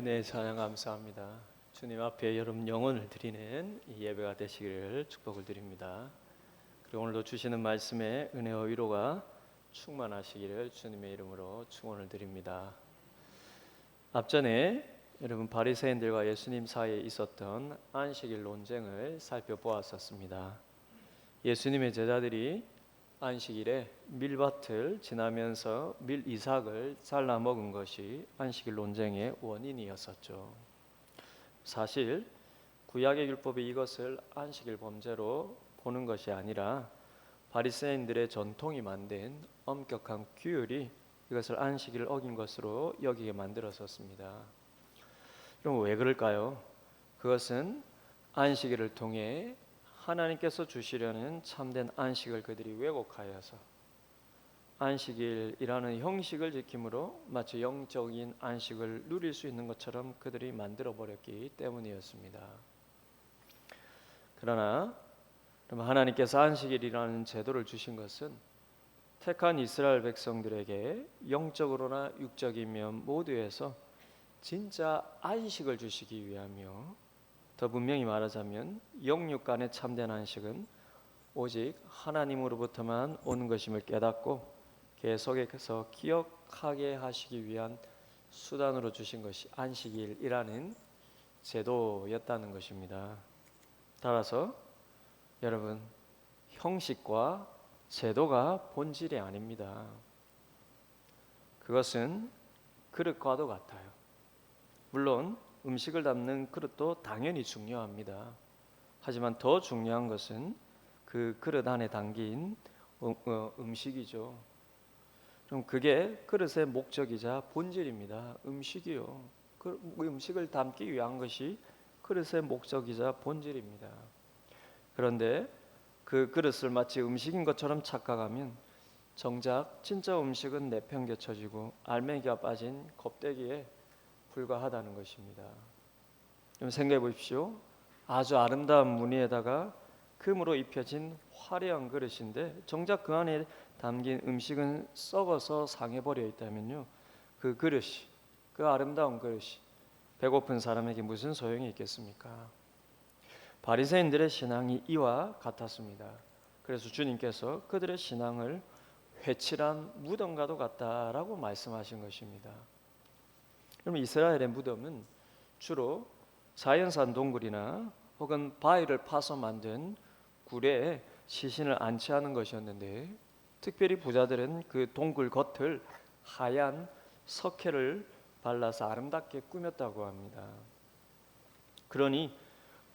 은혜 찬양 감사합니다. 주님 앞에 여러분 영혼을 드리는 이 예배가 되시기를 축복을 드립니다. 그리고 오늘도 주시는 말씀에 은혜와 위로가 충만하시기를 주님의 이름으로 축원을 드립니다. 앞전에 여러분 바리새인들과 예수님 사이에 있었던 안식일 논쟁을 살펴보았었습니다. 예수님의 제자들이 안식일에 밀밭을 지나면서 밀 이삭을 잘라 먹은 것이 안식일 논쟁의 원인이었었죠. 사실 구약의 율법이 이것을 안식일 범죄로 보는 것이 아니라 바리새인들의 전통이 만든 엄격한 규율이 이것을 안식일을 어긴 것으로 여기게 만들었었습니다. 그럼 왜 그럴까요? 그것은 안식일을 통해 하나님께서 주시려는 참된 안식을 그들이 왜곡하여서 안식일이라는 형식을 지킴으로 마치 영적인 안식을 누릴 수 있는 것처럼 그들이 만들어 버렸기 때문이었습니다. 그러나 하나님께서 안식일이라는 제도를 주신 것은 택한 이스라엘 백성들에게 영적으로나 육적인 면 모두에서 진짜 안식을 주시기 위하며, 더 분명히 말하자면 영육 간의 참된 안식은 오직 하나님으로부터만 오는 것임을 깨닫고 계속해서 기억하게 하시기 위한 수단으로 주신 것이 안식일이라는 제도였다는 것입니다. 따라서 여러분, 형식과 제도가 본질이 아닙니다. 그것은 그릇과도 같아요. 물론 음식을 담는 그릇도 당연히 중요합니다. 하지만 더 중요한 것은 그 그릇 안에 담긴 음식이죠. 그럼 그게 그릇의 목적이자 본질입니다. 음식이요. 그 음식을 담기 위한 것이 그릇의 목적이자 본질입니다. 그런데 그 그릇을 마치 음식인 것처럼 착각하면 정작 진짜 음식은 내팽개쳐지고 알맹이가 빠진 껍데기에 불과하다는 것입니다. 좀 생각해 보십시오. 아주 아름다운 무늬에다가 금으로 입혀진 화려한 그릇인데 정작 그 안에 담긴 음식은 썩어서 상해버려 있다면요, 그 그릇이, 그 아름다운 그릇이 배고픈 사람에게 무슨 소용이 있겠습니까? 바리새인들의 신앙이 이와 같았습니다. 그래서 주님께서 그들의 신앙을 회칠한 무덤과도 같다라고 말씀하신 것입니다. 그러면 이스라엘의 무덤은 주로 자연산 동굴이나 혹은 바위를 파서 만든 굴에 시신을 안치하는 것이었는데, 특별히 부자들은 그 동굴 겉을 하얀 석회를 발라서 아름답게 꾸몄다고 합니다. 그러니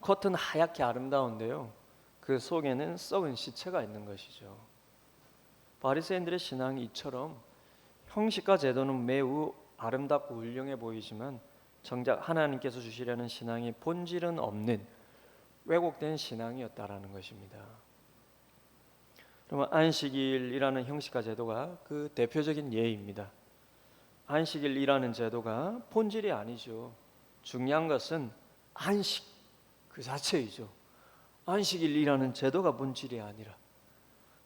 겉은 하얗게 아름다운데요, 그 속에는 썩은 시체가 있는 것이죠. 바리새인들의 신앙이 이처럼 형식과 제도는 매우 아름답고 훌륭해 보이지만 정작 하나님께서 주시려는 신앙의 본질은 없는 왜곡된 신앙이었다라는 것입니다. 그러면 안식일이라는 형식과 제도가 그 대표적인 예입니다. 안식일이라는 제도가 본질이 아니죠. 중요한 것은 안식 그 자체이죠. 안식일이라는 제도가 본질이 아니라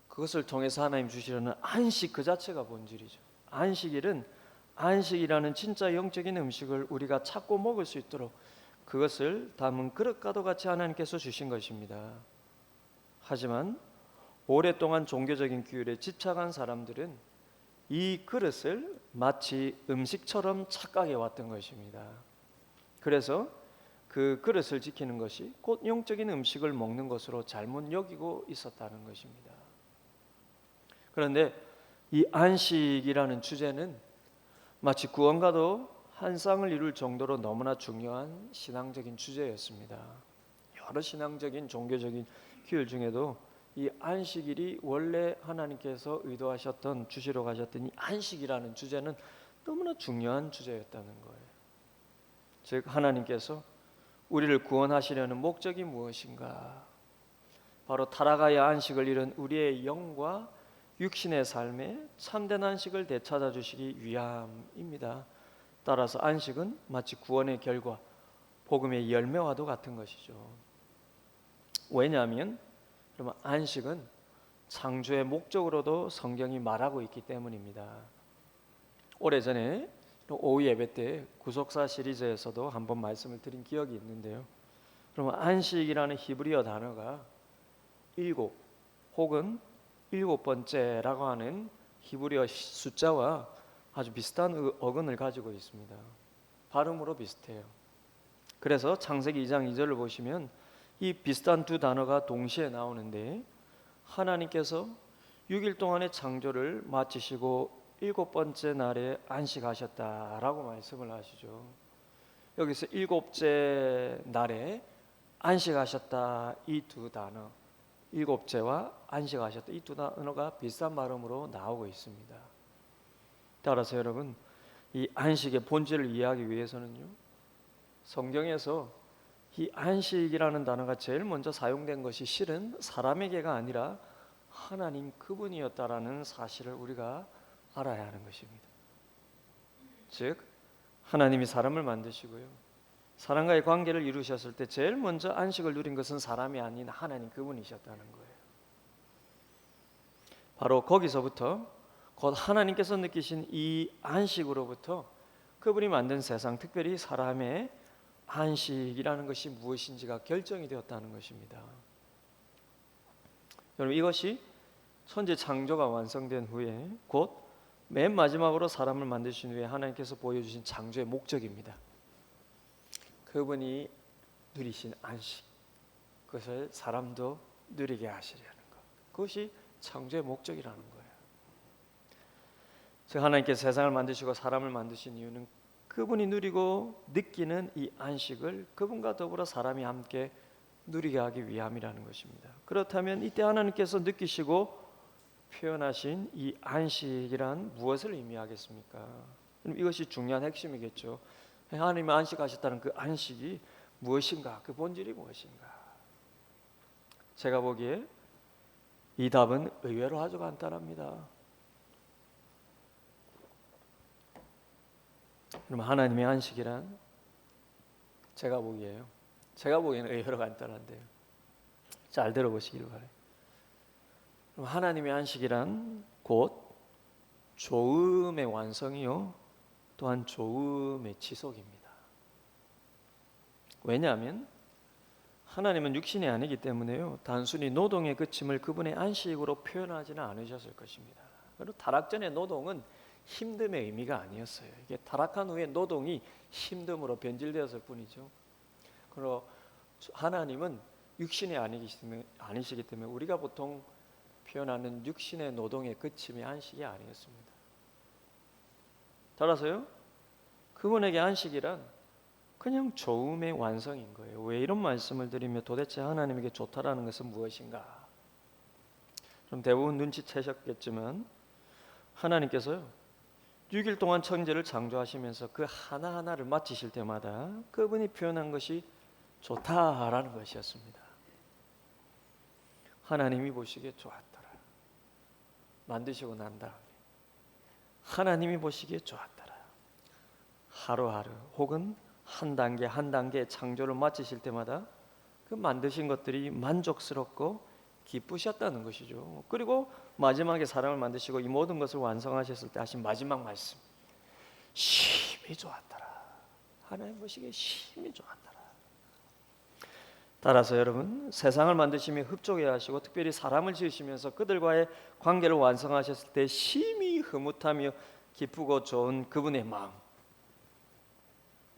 그것을 통해서 하나님 주시려는 안식 그 자체가 본질이죠. 안식이라는 진짜 영적인 음식을 우리가 찾고 먹을 수 있도록 그것을 담은 그릇과도 같이 하나님께서 주신 것입니다. 하지만 오랫동안 종교적인 규율에 집착한 사람들은 이 그릇을 마치 음식처럼 착각해 왔던 것입니다. 그래서 그 그릇을 지키는 것이 곧 영적인 음식을 먹는 것으로 잘못 여기고 있었다는 것입니다. 그런데 이 안식이라는 주제는 마치 구원과도 한 쌍을 이룰 정도로 너무나 중요한 신앙적인 주제였습니다. 여러 신앙적인 종교적인 규율 중에도 이 안식일이 원래 하나님께서 의도하셨던 주시러 가셨던 이 안식이라는 주제는 너무나 중요한 주제였다는 거예요. 즉 하나님께서 우리를 구원하시려는 목적이 무엇인가? 바로 타락하여 안식을 잃은 우리의 영과 육신의 삶에 참된 안식을 되찾아 주시기 위함입니다. 따라서 안식은 마치 구원의 결과, 복음의 열매와도 같은 것이죠. 왜냐하면 그러면 안식은 창조의 목적으로도 성경이 말하고 있기 때문입니다. 오래전에 오후 예배 때 구속사 시리즈에서도 한번 말씀을 드린 기억이 있는데요. 그러면 안식이라는 히브리어 단어가 일곱 혹은 일곱 번째라고 하는 히브리어 숫자와 아주 비슷한 어근을 가지고 있습니다. 발음으로 비슷해요. 그래서 창세기 2장 2절을 보시면 이 비슷한 두 단어가 동시에 나오는데, 하나님께서 6일 동안의 창조를 마치시고 일곱 번째 날에 안식하셨다라고 말씀을 하시죠. 여기서 일곱째 날에 안식하셨다, 이 두 단어, 일곱째와 안식하셨다, 이 두 단어가 비슷한 발음으로 나오고 있습니다. 따라서 여러분, 이 안식의 본질을 이해하기 위해서는요, 성경에서 이 안식이라는 단어가 제일 먼저 사용된 것이 실은 사람에게가 아니라 하나님 그분이었다라는 사실을 우리가 알아야 하는 것입니다. 즉 하나님이 사람을 만드시고요, 사람과의 관계를 이루셨을 때 제일 먼저 안식을 누린 것은 사람이 아닌 하나님 그분이셨다는 거예요. 바로 거기서부터 곧 하나님께서 느끼신 이 안식으로부터 그분이 만든 세상, 특별히 사람의 안식이라는 것이 무엇인지가 결정이 되었다는 것입니다. 여러분, 이것이 천지 창조가 완성된 후에 곧 맨 마지막으로 사람을 만드신 후에 하나님께서 보여주신 창조의 목적입니다. 그분이 누리신 안식, 그것을 사람도 누리게 하시려는 것, 그것이 창조의 목적이라는 거예요. 즉 하나님께서 세상을 만드시고 사람을 만드신 이유는 그분이 누리고 느끼는 이 안식을 그분과 더불어 사람이 함께 누리게 하기 위함이라는 것입니다. 그렇다면 이때 하나님께서 느끼시고 표현하신 이 안식이란 무엇을 의미하겠습니까? 그럼 이것이 중요한 핵심이겠죠. 하나님이 안식하셨다는 그 안식이 무엇인가? 그 본질이 무엇인가? 제가 보기에 이 답은 의외로 아주 간단합니다. 그럼 하나님의 안식이란, 제가 보기에는 의외로 간단한데요, 잘 들어보시길 바라요. 그럼 하나님의 안식이란 곧 조음의 완성이요, 또한 조음의 지속입니다. 왜냐하면 하나님은 육신이 아니기 때문에요, 단순히 노동의 그침을 그분의 안식으로 표현하지는 않으셨을 것입니다. 그리고 타락전의 노동은 힘듦의 의미가 아니었어요. 이게 타락한 후에 노동이 힘듦으로 변질되었을 뿐이죠. 그리고 하나님은 육신이 아니시기 때문에 우리가 보통 표현하는 육신의 노동의 그침이 안식이 아니었습니다. 따라서요, 그분에게 안식이란 그냥 조음의 완성인 거예요. 왜 이런 말씀을 드리며 도대체 하나님에게 좋다라는 것은 무엇인가? 좀 대부분 눈치채셨겠지만 하나님께서요, 6일 동안 천지를 창조하시면서 그 하나하나를 마치실 때마다 그분이 표현한 것이 좋다라는 것이었습니다. 하나님이 보시기에 좋았더라. 만드시고 난 다음에 하나님이 보시기에 좋았더라. 하루하루 혹은 한 단계 한 단계 창조를 마치실 때마다 그 만드신 것들이 만족스럽고 기쁘셨다는 것이죠. 그리고 마지막에 사람을 만드시고 이 모든 것을 완성하셨을 때 하신 마지막 말씀, 심히 좋았더라. 하나님 보시기에 심히 좋았더라. 따라서 여러분, 세상을 만드시며 흡족해 하시고 특별히 사람을 지으시면서 그들과의 관계를 완성하셨을 때 심히 흐뭇하며 기쁘고 좋은 그분의 마음,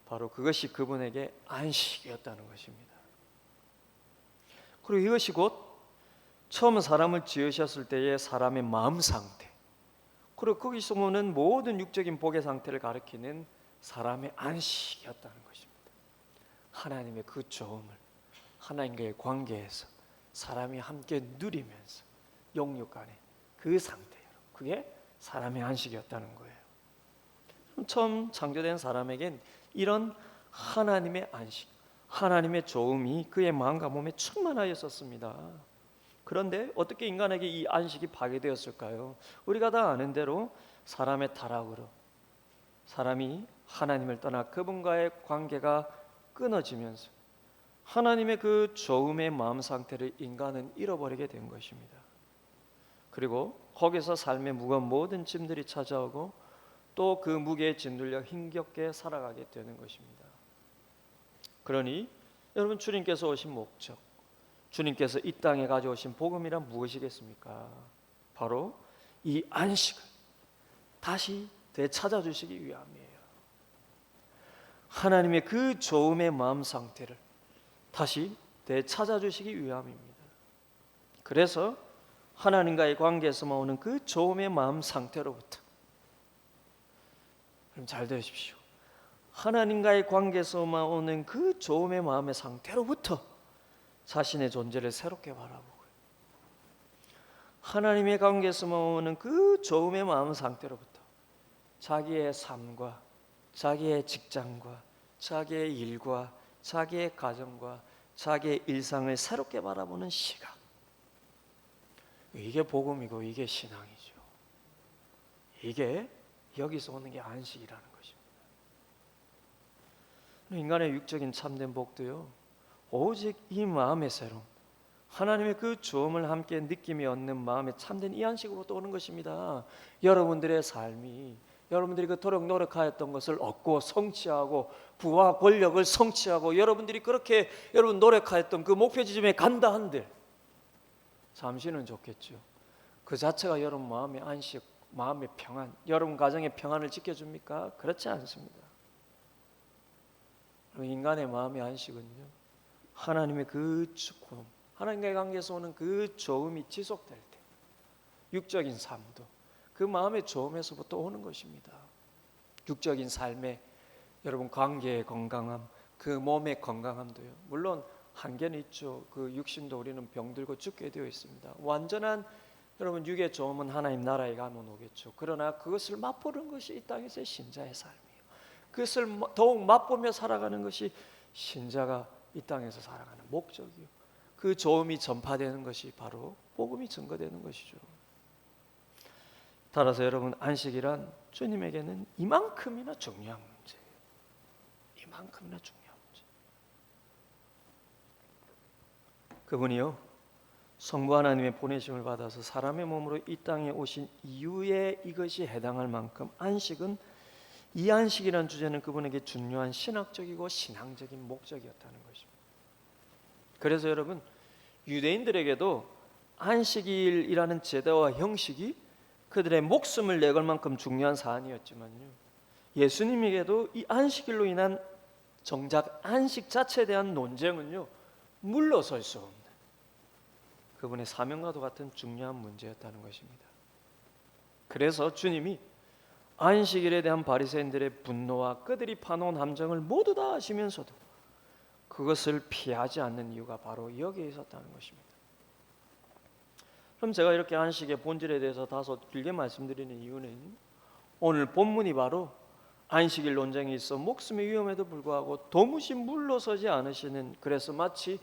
바로 그것이 그분에게 안식이었다는 것입니다. 그리고 이것이 곧 처음 사람을 지으셨을 때의 사람의 마음 상태, 그리고 거기서 오는 모든 육적인 복의 상태를 가리키는 사람의 안식이었다는 것입니다. 하나님의 그 좋음을 하나님과의 관계에서 사람이 함께 누리면서 영육 안에 그 상태예요. 그게 사람의 안식이었다는 거예요. 처음 창조된 사람에겐 이런 하나님의 안식, 하나님의 좋음이 그의 마음과 몸에 충만하였었습니다. 그런데 어떻게 인간에게 이 안식이 파괴되었을까요? 우리가 다 아는 대로 사람의 타락으로 사람이 하나님을 떠나 그분과의 관계가 끊어지면서 하나님의 그 좋음의 마음 상태를 인간은 잃어버리게 된 것입니다. 그리고 거기서 삶의 무거운 모든 짐들이 찾아오고 또 그 무게에 짓눌려 힘겹게 살아가게 되는 것입니다. 그러니 여러분, 주님께서 오신 목적, 주님께서 이 땅에 가져오신 복음이란 무엇이겠습니까? 바로 이 안식을 다시 되찾아주시기 위함이에요. 하나님의 그 좋음의 마음 상태를 다시 되찾아주시기 위함입니다. 그래서 하나님과의 관계에서만 오는 그 좋음의 마음 상태로부터, 그럼 잘 들으십시오. 하나님과의 관계에서만 오는 그 좋음의 마음의 상태로부터 자신의 존재를 새롭게 바라보고, 하나님의 관계에서만 오는 그 좋음의 마음 상태로부터 자기의 삶과 자기의 직장과 자기의 일과 자기의 가정과 자기의 일상을 새롭게 바라보는 시각, 이게 복음이고 이게 신앙이죠. 이게 여기서 오는 게 안식이라는 것입니다. 인간의 육적인 참된 복도요, 오직 이 마음의 새로움, 하나님의 그 좋음을 함께 느끼며 얻는 마음의 참된 이 안식으로부터 오는 것입니다. 여러분들의 삶이, 여러분들이 그토록 노력하였던 것을 얻고 성취하고 부와 권력을 성취하고 여러분들이 그렇게 여러분 노력하였던 그 목표 지점에 간다 한들 잠시는 좋겠죠. 그 자체가 여러분 마음의 안식, 마음의 평안, 여러분 가정의 평안을 지켜줍니까? 그렇지 않습니다. 인간의 마음의 안식은요, 하나님의 그 좋음, 하나님과의 관계에서 오는 그 좋음이 지속될 때, 육적인 삶도 그 마음의 좋음에서부터 오는 것입니다. 육적인 삶의 여러분 관계의 건강함, 그 몸의 건강함도요, 물론 한계는 있죠. 그 육신도 우리는 병들고 죽게 되어 있습니다. 완전한 여러분 육의 좋음은 하나님 나라에 가면 오겠죠. 그러나 그것을 맛보는 것이 이 땅에서의 신자의 삶이에요. 그것을 더욱 맛보며 살아가는 것이 신자가 이 땅에서 살아가는 목적이요, 그 좋음이 전파되는 것이 바로 복음이 증거되는 것이죠. 따라서 여러분, 안식이란 주님에게는 이만큼이나 중요한 문제예요. 이만큼이나 중요한 문제. 그분이요, 성부 하나님의 보내심을 받아서 사람의 몸으로 이 땅에 오신 이유에 이것이 해당할 만큼 안식은, 이 안식이라는 주제는 그분에게 중요한 신학적이고 신앙적인 목적이었다는 것입니다. 그래서 여러분, 유대인들에게도 안식일이라는 제도와 형식이 그들의 목숨을 내걸 만큼 중요한 사안이었지만요, 예수님에게도 이 안식일로 인한 정작 안식 자체에 대한 논쟁은요, 물러설 수 없는 그분의 사명과도 같은 중요한 문제였다는 것입니다. 그래서 주님이 안식일에 대한 바리새인들의 분노와 그들이 파놓은 함정을 모두 다 아시면서도 그것을 피하지 않는 이유가 바로 여기에 있었다는 것입니다. 그럼 제가 이렇게 안식의 본질에 대해서 다소 길게 말씀드리는 이유는, 오늘 본문이 바로 안식일 논쟁이 있어 목숨의 위험에도 불구하고 도무지 물러서지 않으시는, 그래서 마치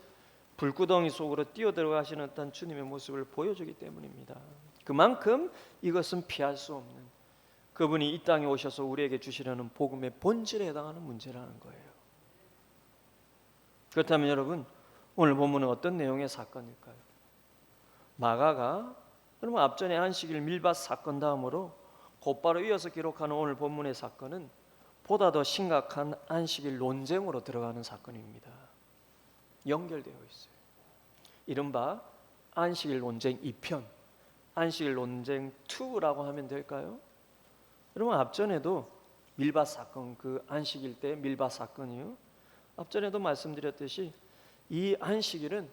불구덩이 속으로 뛰어들어가시는 듯한 주님의 모습을 보여주기 때문입니다. 그만큼 이것은 피할 수 없는, 그분이 이 땅에 오셔서 우리에게 주시려는 복음의 본질에 해당하는 문제라는 거예요. 그렇다면 여러분, 오늘 본문은 어떤 내용의 사건일까요? 마가가 그러면 앞전에 안식일 밀밭 사건 다음으로 곧바로 이어서 기록하는 오늘 본문의 사건은 보다 더 심각한 안식일 논쟁으로 들어가는 사건입니다. 연결되어 있어요. 이른바 안식일 논쟁 2편, 안식일 논쟁 2라고 하면 될까요? 여러분, 앞전에도 밀밭 사건, 그 안식일 때 밀밭 사건이요, 앞전에도 말씀드렸듯이 이 안식일은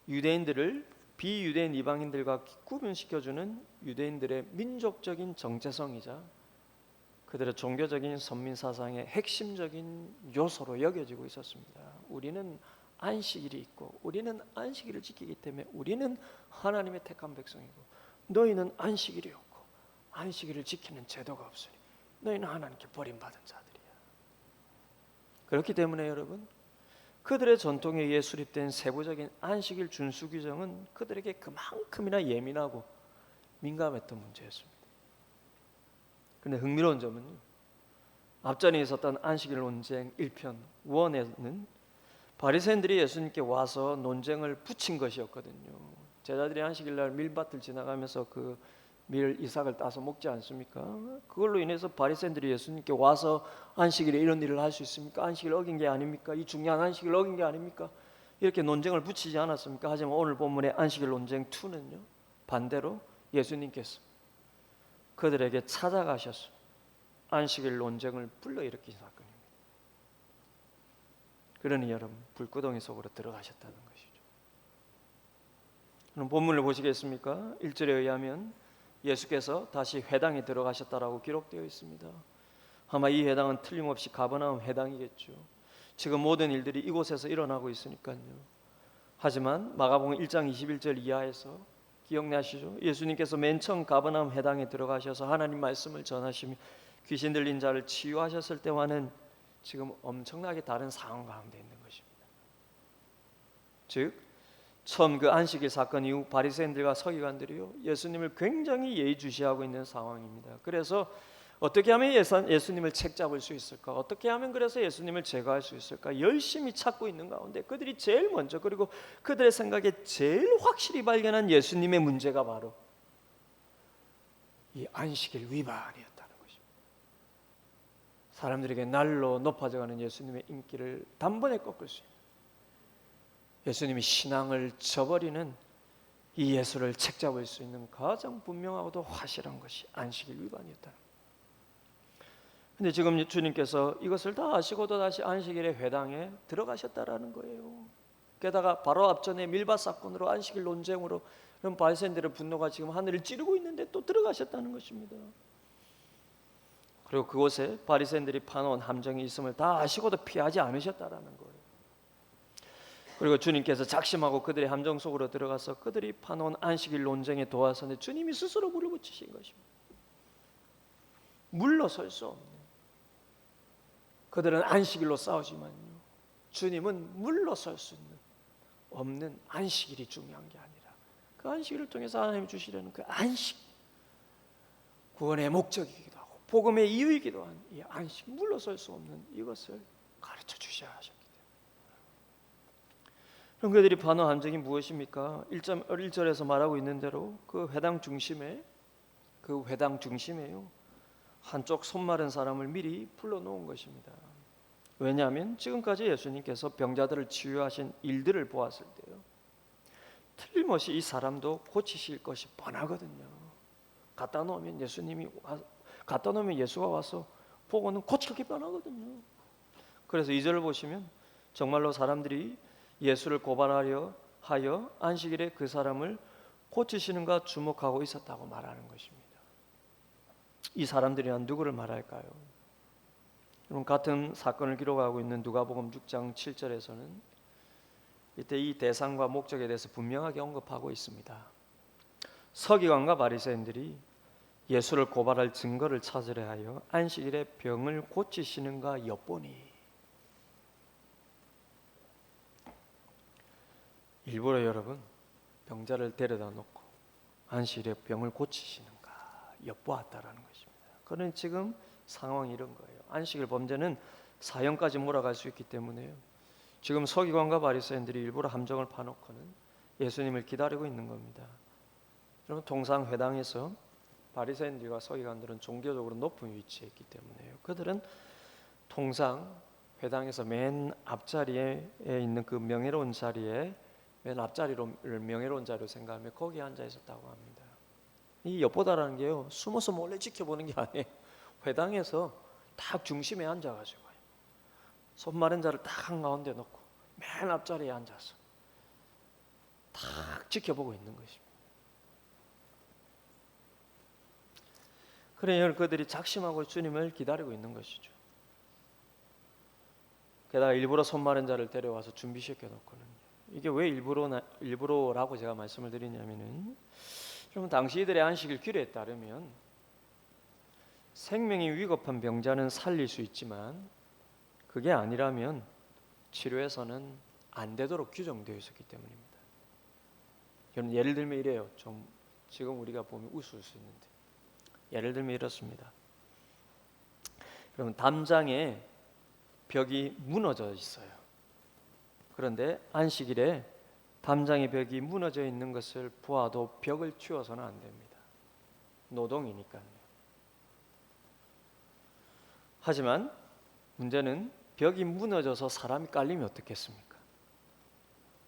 유대인들을 비유대인 이방인들과 구분시켜주는 유대인들의 민족적인 정체성이자 그들의 종교적인 선민사상의 핵심적인 요소로 여겨지고 있었습니다. 우리는 안식일이 있고 우리는 안식일을 지키기 때문에 우리는 하나님의 택한 백성이고, 너희는 안식일이 없고 안식일을 지키는 제도가 없으니 너희는 하나님께 버림받은 자들이야. 그렇기 때문에 여러분, 그들의 전통에 의해 수립된 세부적인 안식일 준수 규정은 그들에게 그만큼이나 예민하고 민감했던 문제였습니다. 그런데 흥미로운 점은요, 앞전에 있었던 안식일 논쟁 1편 1에는 바리새인들이 예수님께 와서 논쟁을 붙인 것이었거든요. 제자들이 안식일날 밀밭을 지나가면서 그 밀 이삭을 따서 먹지 않습니까? 그걸로 인해서 바리새인들이 예수님께 와서 안식일에 이런 일을 할 수 있습니까? 안식일을 어긴 게 아닙니까? 이 중요한 안식일을 어긴 게 아닙니까? 이렇게 논쟁을 붙이지 않았습니까? 하지만 오늘 본문의 안식일 논쟁 2는요, 반대로 예수님께서 그들에게 찾아가셔서 안식일 논쟁을 불러일으킨 사건입니다. 그러니 여러분, 불구덩이 속으로 들어가셨다는 것이죠. 그럼 본문을 보시겠습니까? 1절에 의하면 예수께서 다시 회당에 들어가셨다라고 기록되어 있습니다. 아마 이 회당은 틀림없이 가버나움 회당이겠죠. 지금 모든 일들이 이곳에서 일어나고 있으니까요. 하지만 마가복음 1장 21절 이하에서 기억나시죠? 예수님께서 맨 처음 가버나움 회당에 들어가셔서 하나님 말씀을 전하시며 귀신 들린 자를 치유하셨을 때와는 지금 엄청나게 다른 상황 가운데 있는 것입니다. 즉 처음 그 안식일 사건 이후 바리새인들과 서기관들이요, 예수님을 굉장히 예의주시하고 있는 상황입니다. 그래서 어떻게 하면 예수님을 책잡을 수 있을까? 어떻게 하면 그래서 예수님을 제거할 수 있을까? 열심히 찾고 있는 가운데 그들이 제일 먼저, 그리고 그들의 생각에 제일 확실히 발견한 예수님의 문제가 바로 이 안식일 위반이었다는 것입니다. 사람들에게 날로 높아져가는 예수님의 인기를 단번에 꺾을 수 있는, 예수님이 신앙을 저버리는 이 예수를 책잡을 수 있는 가장 분명하고도 확실한 것이 안식일 위반이었다. 근데 지금 주님께서 이것을 다 아시고도 다시 안식일의 회당에 들어가셨다라는 거예요. 게다가 바로 앞전에 밀밭 사건으로 안식일 논쟁으로 그런 바리새인들의 분노가 지금 하늘을 찌르고 있는데 또 들어가셨다는 것입니다. 그리고 그곳에 바리새인들이 파놓은 함정이 있음을 다 아시고도 피하지 않으셨다라는 거예요. 그리고 주님께서 작심하고 그들의 함정 속으로 들어가서 그들이 파놓은 안식일 논쟁에 도와서는 주님이 스스로 물을 붙이신 것입니다. 물러설 수 없는, 그들은 안식일로 싸우지만요, 주님은 물러설 수 없는 안식일이 중요한 게 아니라 그 안식일을 통해서 하나님이 주시려는 그 안식, 구원의 목적이기도 하고 복음의 이유이기도 한 이 안식, 물러설 수 없는 이것을 가르쳐 주셔야 하셨기 때문에. 그럼 그들이 파놓은 함정이 무엇입니까? 1절에서 말하고 있는 대로 그 회당 중심에요, 한쪽 손 마른 사람을 미리 불러놓은 것입니다. 왜냐하면 지금까지 예수님께서 병자들을 치유하신 일들을 보았을 때요, 틀림없이 이 사람도 고치실 것이 뻔하거든요. 갖다 놓으면 예수가 와서 보고는 고칠 게 뻔하거든요. 그래서 2절을 보시면 정말로 사람들이 예수를 고발하려 하여 안식일에 그 사람을 고치시는가 주목하고 있었다고 말하는 것입니다. 이 사람들이란 누구를 말할까요? 여러분, 같은 사건을 기록하고 있는 누가복음 6장 7절에서는 이때 이 대상과 목적에 대해서 분명하게 언급하고 있습니다. 서기관과 바리새인들이 예수를 고발할 증거를 찾으려 하여 안식일에 병을 고치시는가 엿보니, 일부러 여러분 병자를 데려다 놓고 안식일에 병을 고치시는가 엿보았다라는 것입니다. 그는 지금 상황이 이런 거예요. 안식일 범죄는 사형까지 몰아갈 수 있기 때문에요, 지금 서기관과 바리새인들이 일부러 함정을 파놓고는 예수님을 기다리고 있는 겁니다. 여러분, 통상 회당에서 바리새인들과 서기관들은 종교적으로 높은 위치에 있기 때문에요, 그들은 통상 회당에서 맨 앞자리에 있는 그 명예로운 자리에, 맨 앞자리를 명예로운 자리로 생각하며 거기에 앉아 있었다고 합니다. 이 엿보다라는 게요, 숨어서 몰래 지켜보는 게 아니에요. 회당에서 딱 중심에 앉아가지고 손 마른 자를 딱 한가운데 놓고 맨 앞자리에 앉아서 딱 지켜보고 있는 것입니다. 그래 그들이 작심하고 주님을 기다리고 있는 것이죠. 게다가 일부러 손 마른 자를 데려와서 준비시켜 놓고는, 이게 왜 일부러라고 제가 말씀을 드리냐면은, 여러분, 당시들의 안식일 규례에 따르면 생명이 위급한 병자는 살릴 수 있지만 그게 아니라면 치료해서는 안 되도록 규정되어 있었기 때문입니다. 여러분, 예를 들면 이래요. 좀 지금 우리가 보면 웃을 수 있는데, 예를 들면 이렇습니다. 여러분, 담장에 벽이 무너져 있어요. 그런데 안식일에 담장의 벽이 무너져 있는 것을 보아도 벽을 치워서는 안 됩니다. 노동이니까요. 하지만 문제는 벽이 무너져서 사람이 깔리면 어떻겠습니까?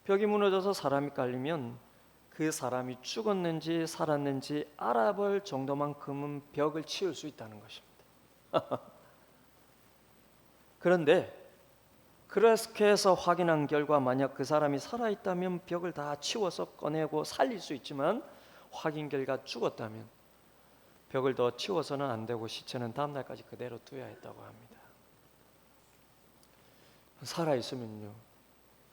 벽이 무너져서 사람이 깔리면 그 사람이 죽었는지 살았는지 알아볼 정도만큼은 벽을 치울 수 있다는 것입니다. 그런데 그렇게 해서 확인한 결과 만약 그 사람이 살아있다면 벽을 다 치워서 꺼내고 살릴 수 있지만 확인 결과 죽었다면 벽을 더 치워서는 안 되고 시체는 다음 날까지 그대로 두어야 했다고 합니다. 살아있으면요,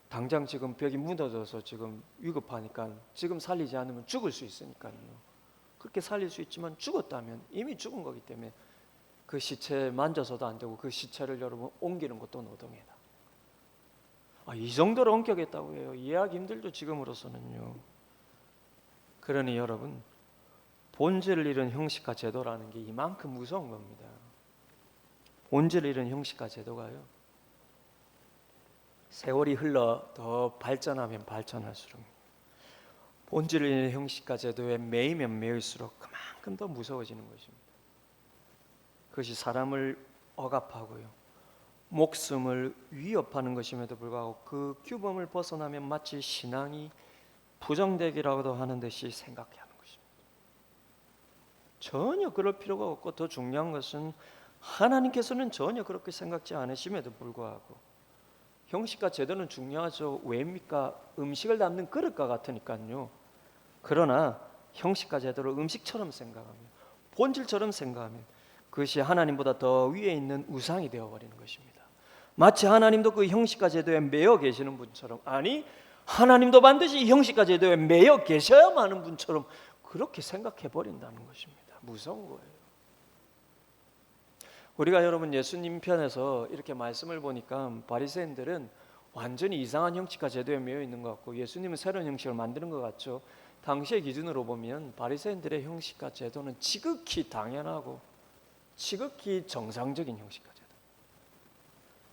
당장 지금 벽이 무너져서 지금 위급하니까 지금 살리지 않으면 죽을 수 있으니까요. 그렇게 살릴 수 있지만 죽었다면 이미 죽은 거기 때문에 그 시체 만져서도 안 되고 그 시체를 여러분 옮기는 것도 노동이다. 이 정도로 엄격했다고 해요. 이해하기 힘들죠, 지금으로서는요. 그러니 여러분, 본질을 잃은 형식과 제도라는 게 이만큼 무서운 겁니다. 본질을 잃은 형식과 제도가요, 세월이 흘러 더 발전하면 발전할수록 본질을 잃은 형식과 제도에 매이면 매일수록 그만큼 더 무서워지는 것입니다. 그것이 사람을 억압하고요, 목숨을 위협하는 것임에도 불구하고 그 규범을 벗어나면 마치 신앙이 부정되기라고도 하는 듯이 생각해야 하는 것입니다. 전혀 그럴 필요가 없고 더 중요한 것은 하나님께서는 전혀 그렇게 생각지 않으심에도 불구하고 형식과 제도는 중요하죠. 왜입니까? 음식을 담는 그릇과 같으니까요. 그러나 형식과 제도를 음식처럼 생각하면, 본질처럼 생각하면 그것이 하나님보다 더 위에 있는 우상이 되어버리는 것입니다. 마치 하나님도 그 형식과 제도에 매여 계시는 분처럼, 아니 하나님도 반드시 이 형식과 제도에 매여 계셔야만 하는 분처럼 그렇게 생각해 버린다는 것입니다. 무서운 거예요. 우리가 여러분 예수님 편에서 이렇게 말씀을 보니까 바리새인들은 완전히 이상한 형식과 제도에 매여 있는 것 같고 예수님은 새로운 형식을 만드는 것 같죠. 당시의 기준으로 보면 바리새인들의 형식과 제도는 지극히 당연하고 지극히 정상적인 형식과 제도.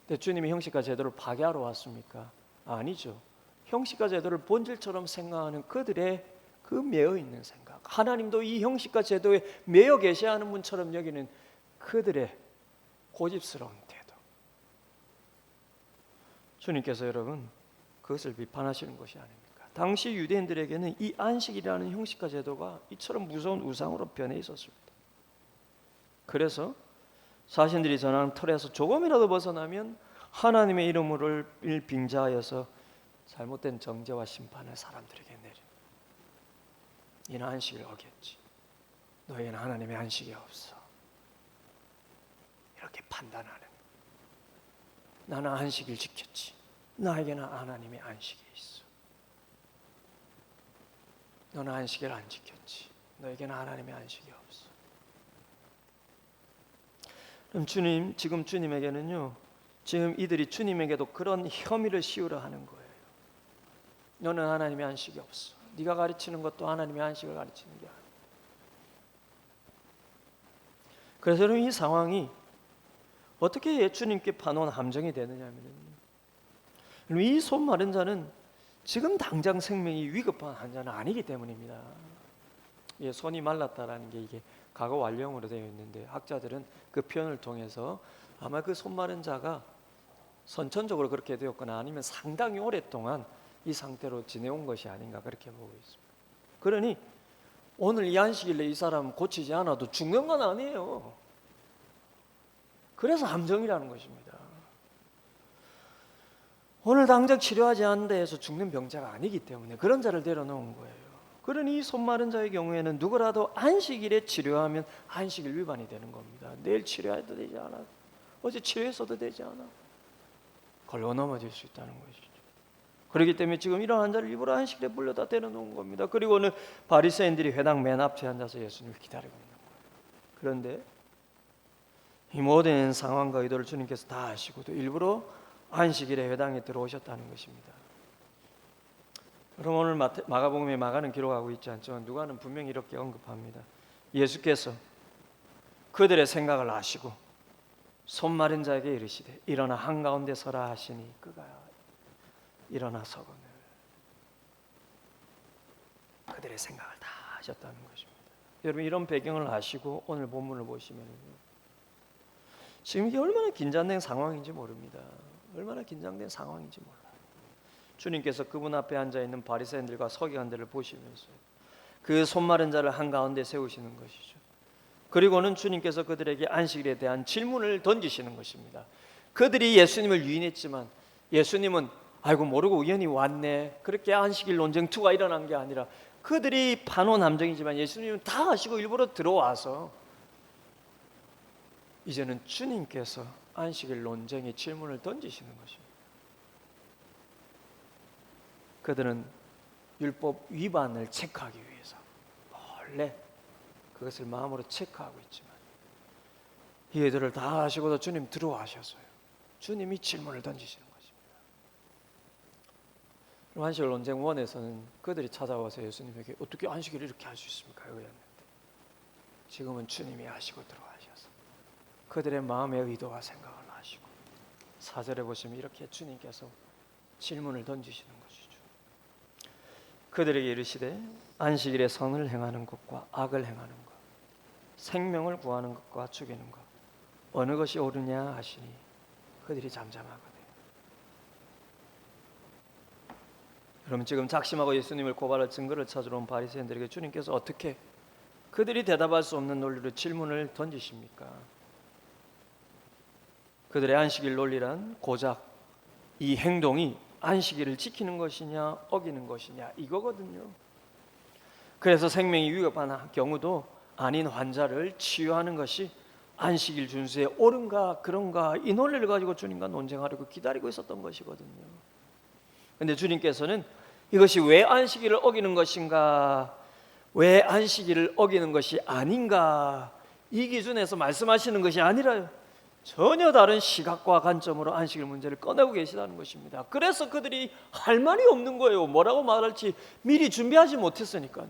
근데 주님이 형식과 제도를 파괴하러 왔습니까? 아니죠. 형식과 제도를 본질처럼 생각하는 그들의 그 매여 있는 생각, 하나님도 이 형식과 제도에 매여 계셔야 하는 분처럼 여기는 그들의 고집스러운 태도, 주님께서 여러분 그것을 비판하시는 것이 아닙니까? 당시 유대인들에게는 이 안식이라는 형식과 제도가 이처럼 무서운 우상으로 변해 있었습니다. 그래서 자신들이 전하는 틀에서 조금이라도 벗어나면 하나님의 이름을 빙자하여서 잘못된 정죄와 심판을 사람들에게 내려. 이는 안식을 어겼지. 너희는 하나님의 안식이 없어. 이렇게 판단하는. 나는 안식을 지켰지. 나에게는 하나님의 안식이 있어. 너는 안식을 안 지켰지. 너에게는 하나님의 안식이 없어. 그럼 지금 주님에게는요, 지금 이들이 주님에게도 그런 혐의를 씌우려 하는 거예요. 너는 하나님의 안식이 없어. 네가 가르치는 것도 하나님의 안식을 가르치는 게 아니야. 그래서 이 상황이 어떻게 예수님께 파놓은 함정이 되느냐면, 이 손 마른 자는 지금 당장 생명이 위급한 환자는 아니기 때문입니다. 손이 말랐다라는 게 이게 과거 완료형으로 되어 있는데 학자들은 그 표현을 통해서 아마 그 손 마른 자가 선천적으로 그렇게 되었거나 아니면 상당히 오랫동안 이 상태로 지내온 것이 아닌가 그렇게 보고 있습니다. 그러니 오늘 이 안식일에 이 사람 고치지 않아도 죽는 건 아니에요. 그래서 함정이라는 것입니다. 오늘 당장 치료하지 않는다 해서 죽는 병자가 아니기 때문에 그런 자를 데려놓은 거예요. 그러니 이 손 마른 자의 경우에는 누구라도 안식일에 치료하면 안식일 위반이 되는 겁니다. 내일 치료해도 되지 않아. 어제 치료했어도 되지 않아. 걸러 넘어질 수 있다는 것이죠. 그렇기 때문에 지금 이런 환자를 일부러 안식일에 불러다 데려놓은 겁니다. 그리고는 바리새인들이 회당 맨 앞에 앉아서 예수님을 기다리고 있는 거예요. 그런데 이 모든 상황과 의도를 주님께서 다 아시고도 일부러 안식일에 회당에 들어오셨다는 것입니다. 그럼 오늘 마가복음에 마가는 기록하고 있지 않지만 누가는 분명히 이렇게 언급합니다. 예수께서 그들의 생각을 아시고 손 마른 자에게 이르시되 일어나 한가운데 서라 하시니 그가 일어나서거늘. 그들의 생각을 다 하셨다는 것입니다. 여러분 이런 배경을 아시고 오늘 본문을 보시면요, 지금 이게 얼마나 긴장된 상황인지 모릅니다. 얼마나 긴장된 상황인지 몰라요. 주님께서 그분 앞에 앉아 있는 바리새인들과 서기관들을 보시면서 그 손마른 자를 한가운데 세우시는 것이죠. 그리고는 주님께서 그들에게 안식일에 대한 질문을 던지시는 것입니다. 그들이 예수님을 유인했지만 예수님은 아이고 모르고 우연히 왔네, 그렇게 안식일 논쟁투가 일어난 게 아니라 그들이 반원함정이지만 예수님은 다 아시고 일부러 들어와서 이제는 주님께서 안식일 논쟁의 질문을 던지시는 것입니다. 그들은 율법 위반을 체크하기 위해서 원래 그것을 마음으로 체크하고 있지만 이들을 다 아시고도 주님 들어와셔서요, 주님이 질문을 던지시는 것입니다. 안식일 논쟁 1에서는 그들이 찾아와서 예수님에게 어떻게 안식일을 이렇게 할 수 있습니까? 이랬는데 지금은 주님이 아시고 들어와셔서 그들의 마음의 의도와 생각을 아시고 4절에 보시면 이렇게 주님께서 질문을 던지시는 것이죠. 그들에게 이르시되 안식일에 선을 행하는 것과 악을 행하는 것, 생명을 구하는 것과 죽이는 것, 어느 것이 옳으냐 하시니 그들이 잠잠하거든. 여러분 지금 작심하고 예수님을 고발할 증거를 찾으러 온 바리새인들에게 주님께서 어떻게 그들이 대답할 수 없는 논리로 질문을 던지십니까? 그들의 안식일 논리란 고작 이 행동이 안식일을 지키는 것이냐 어기는 것이냐 이거거든요. 그래서 생명이 위협한 경우도 아닌 환자를 치유하는 것이 안식일 준수에 옳은가 그런가 이 논리를 가지고 주님과 논쟁하려고 기다리고 있었던 것이거든요. 그런데 주님께서는 이것이 왜 안식일을 어기는 것인가, 왜 안식일을 어기는 것이 아닌가, 이 기준에서 말씀하시는 것이 아니라요, 전혀 다른 시각과 관점으로 안식일 문제를 꺼내고 계시다는 것입니다. 그래서 그들이 할 말이 없는 거예요. 뭐라고 말할지 미리 준비하지 못했으니까요.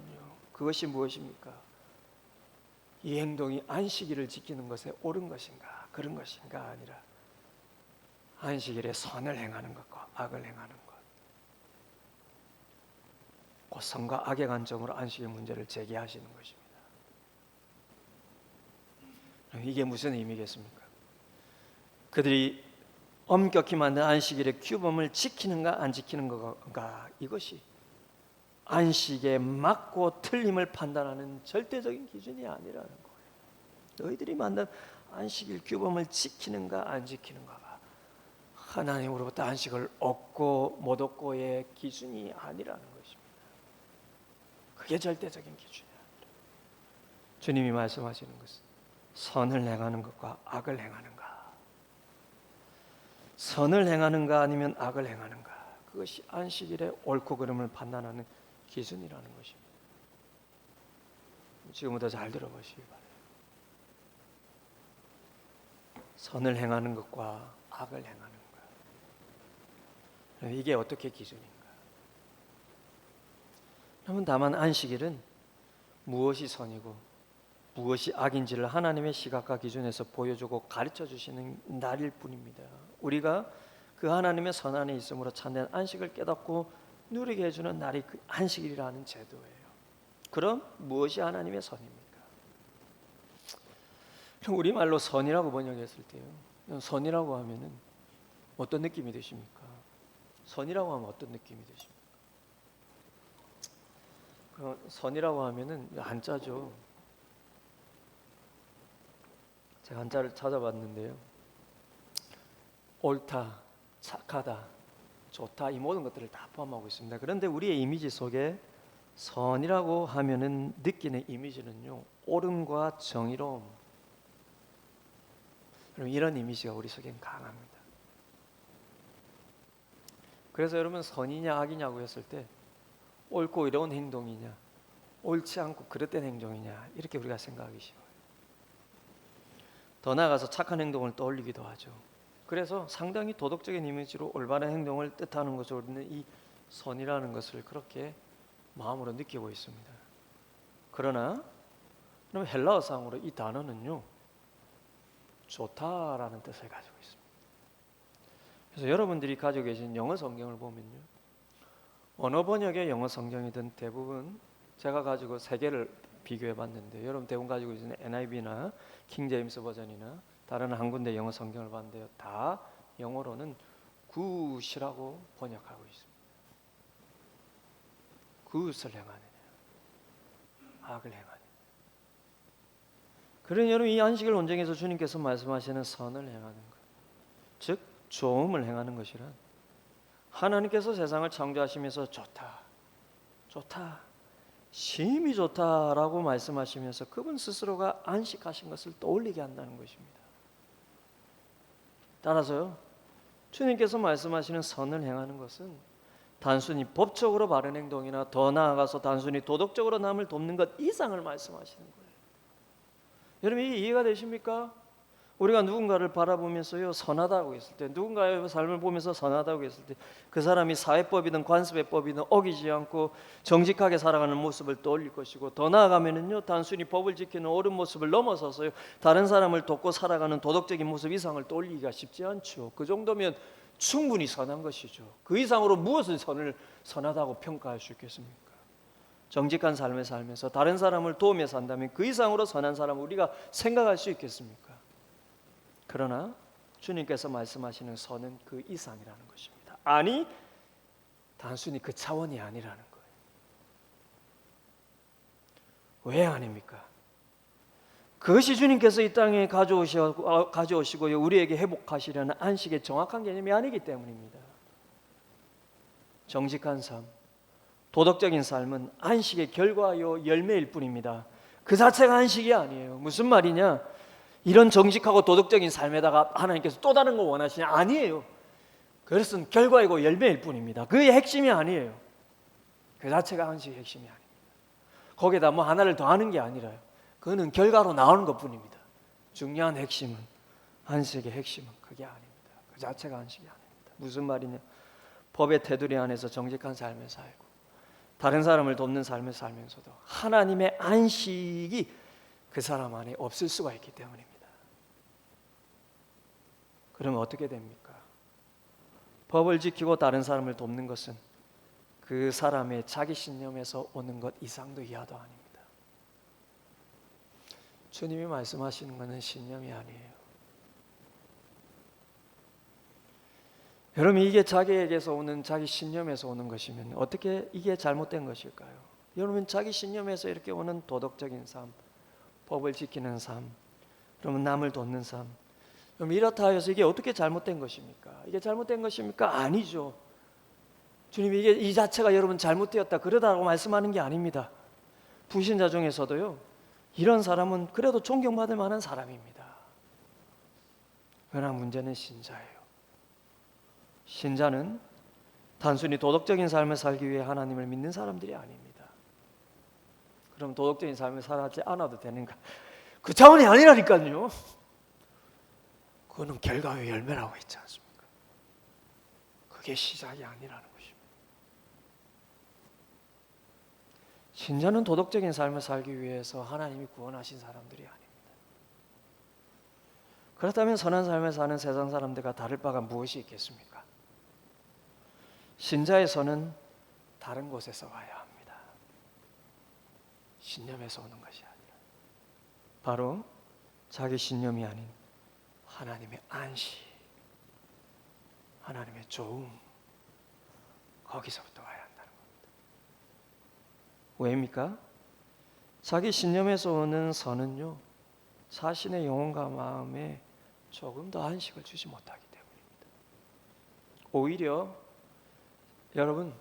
그것이 무엇입니까? 이 행동이 안식일을 지키는 것에 옳은 것인가 그런 것인가 아니라 안식일에 선을 행하는 것과 악을 행하는 것, 그 선과 악의 관점으로 안식일 문제를 제기하시는 것입니다. 이게 무슨 의미겠습니까? 그들이 엄격히 만든 안식일의 규범을 지키는가 안 지키는 건가, 이것이 안식에 맞고 틀림을 판단하는 절대적인 기준이 아니라는 거예요. 너희들이 만든 안식일 규범을 지키는가 안 지키는가가 하나님으로부터 안식을 얻고 못 얻고의 기준이 아니라는 것입니다. 그게 절대적인 기준이 아니라 주님이 말씀하시는 것은 선을 행하는 것과 악을 행하는가, 선을 행하는가 아니면 악을 행하는가, 그것이 안식일의 옳고 그름을 판단하는 기준이라는 것입니다. 지금부터 잘 들어보시기 바랍니다. 선을 행하는 것과 악을 행하는 것, 이게 어떻게 기준인가? 여러분 다만 안식일은 무엇이 선이고 무엇이 악인지를 하나님의 시각과 기준에서 보여주고 가르쳐 주시는 날일 뿐입니다. 우리가 그 하나님의 선 안에 있음으로 참된 안식을 깨닫고 누리게 해주는 날이 그 안식일이라는 제도예요. 그럼 무엇이 하나님의 선입니까? 우리말로 선이라고 번역했을 때요, 선이라고 하면은 어떤 느낌이 드십니까? 선이라고 하면 어떤 느낌이 드십니까? 선이라고 하면은 한자죠. 제가 한자를 찾아봤는데요, 옳다, 착하다, 좋다, 이 모든 것들을 다 포함하고 있습니다. 그런데 우리의 이미지 속에 선이라고 하면은 느끼는 이미지는요, 옳음과 정의로움, 이런 이미지가 우리 속엔 강합니다. 그래서 여러분 선이냐 악이냐고 했을 때 옳고 이로운 행동이냐 옳지 않고 그릇된 행동이냐 이렇게 우리가 생각하기 쉬워요. 더 나아가서 착한 행동을 떠올리기도 하죠. 그래서 상당히 도덕적인 이미지로 올바른 행동을 뜻하는 것으로 우리는 이 선이라는 것을 그렇게 마음으로 느끼고 있습니다. 그러나 그럼 헬라어상으로 이 단어는요, 좋다라는 뜻을 가지고 있습니다. 그래서 여러분들이 가지고 계신 영어 성경을 보면요, 언어 번역의 영어 성경이든 대부분 제가 가지고 세 개를 비교해 봤는데 여러분 대부분 가지고 있는 NIV나 킹 제임스 버전이나 다른 한 군데 영어 성경을 봤는데요. 다 영어로는 굿이라고 번역하고 있습니다. 굿을 행하느냐, 악을 행하느냐. 그러니 여러분 이 안식일 논쟁에서 주님께서 말씀하시는 선을 행하는 것, 즉 좋음을 행하는 것이란 하나님께서 세상을 창조하시면서 좋다, 좋다, 심히 좋다라고 말씀하시면서 그분 스스로가 안식하신 것을 떠올리게 한다는 것입니다. 따라서요, 주님께서 말씀하시는 선을 행하는 것은 단순히 법적으로 바른 행동이나 더 나아가서 단순히 도덕적으로 남을 돕는 것 이상을 말씀하시는 거예요. 여러분 이게 이해가 되십니까? 우리가 누군가를 바라보면서요 선하다고 했을 때, 누군가의 삶을 보면서 선하다고 했을 때 그 사람이 사회법이든 관습의법이든 어기지 않고 정직하게 살아가는 모습을 떠올릴 것이고, 더 나아가면은요 단순히 법을 지키는 옳은 모습을 넘어서서요 다른 사람을 돕고 살아가는 도덕적인 모습 이상을 떠올리기가 쉽지 않죠. 그 정도면 충분히 선한 것이죠. 그 이상으로 무엇을 선하다고 평가할 수 있겠습니까? 정직한 삶을 살면서 다른 사람을 도우며 산다면 그 이상으로 선한 사람을 우리가 생각할 수 있겠습니까? 그러나 주님께서 말씀하시는 선은 그 이상이라는 것입니다. 아니, 단순히 그 차원이 아니라는 거예요. 왜 아닙니까? 그것이 주님께서 이 땅에 가져오시고요 우리에게 회복하시려는 안식의 정확한 개념이 아니기 때문입니다. 정직한 삶, 도덕적인 삶은 안식의 결과요 열매일 뿐입니다. 그 자체가 안식이 아니에요. 무슨 말이냐? 이런 정직하고 도덕적인 삶에다가 하나님께서 또 다른 거 원하시냐? 아니에요. 그것은 결과이고 열매일 뿐입니다. 그게 핵심이 아니에요. 그 자체가 안식의 핵심이 아닙니다. 거기에다 뭐 하나를 더하는 게 아니라요. 그거는 결과로 나오는 것뿐입니다. 중요한 핵심은, 안식의 핵심은 그게 아닙니다. 그 자체가 안식이 아닙니다. 무슨 말이냐? 법의 테두리 안에서 정직한 삶을 살고 다른 사람을 돕는 삶을 살면서도 하나님의 안식이 그 사람 안에 없을 수가 있기 때문입니다. 그러면 어떻게 됩니까? 법을 지키고 다른 사람을 돕는 것은 그 사람의 자기 신념에서 오는 것 이상도 이하도 아닙니다. 주님이 말씀하시는 것은 신념이 아니에요. 여러분 이게 자기에게서 오는, 자기 신념에서 오는 것이면 어떻게 이게 잘못된 것일까요? 여러분 자기 신념에서 이렇게 오는 도덕적인 삶, 법을 지키는 삶, 그러면 남을 돕는 삶, 그럼 이렇다 해서 이게 어떻게 잘못된 것입니까? 이게 잘못된 것입니까? 아니죠. 주님이 이게 이 자체가 여러분 잘못되었다 그러다고 말씀하는 게 아닙니다. 불신자 중에서도요 이런 사람은 그래도 존경받을 만한 사람입니다. 그러나 문제는 신자예요. 신자는 단순히 도덕적인 삶을 살기 위해 하나님을 믿는 사람들이 아닙니다. 그럼 도덕적인 삶을 살지 않아도 되는가? 그 차원이 아니라니까요. 그거는 결과의 열매라고 했지 않습니까? 그게 시작이 아니라는 것입니다. 신자는 도덕적인 삶을 살기 위해서 하나님이 구원하신 사람들이 아닙니다. 그렇다면 선한 삶을 사는 세상 사람들과 다를 바가 무엇이 있겠습니까? 신자의 선은 다른 곳에서 와야 합니다. 신념에서 오는 것이 아니라 바로 자기 신념이 아닌 하나님의 안식, 하나님의 좋음, 거기서부터 와야 한다는 겁니다. 왜입니까? 자기 신념에서 오는 선은요 자신의 영혼과 마음에 조금 더 안식을 주지 못하기 때문입니다. 오히려 여러분,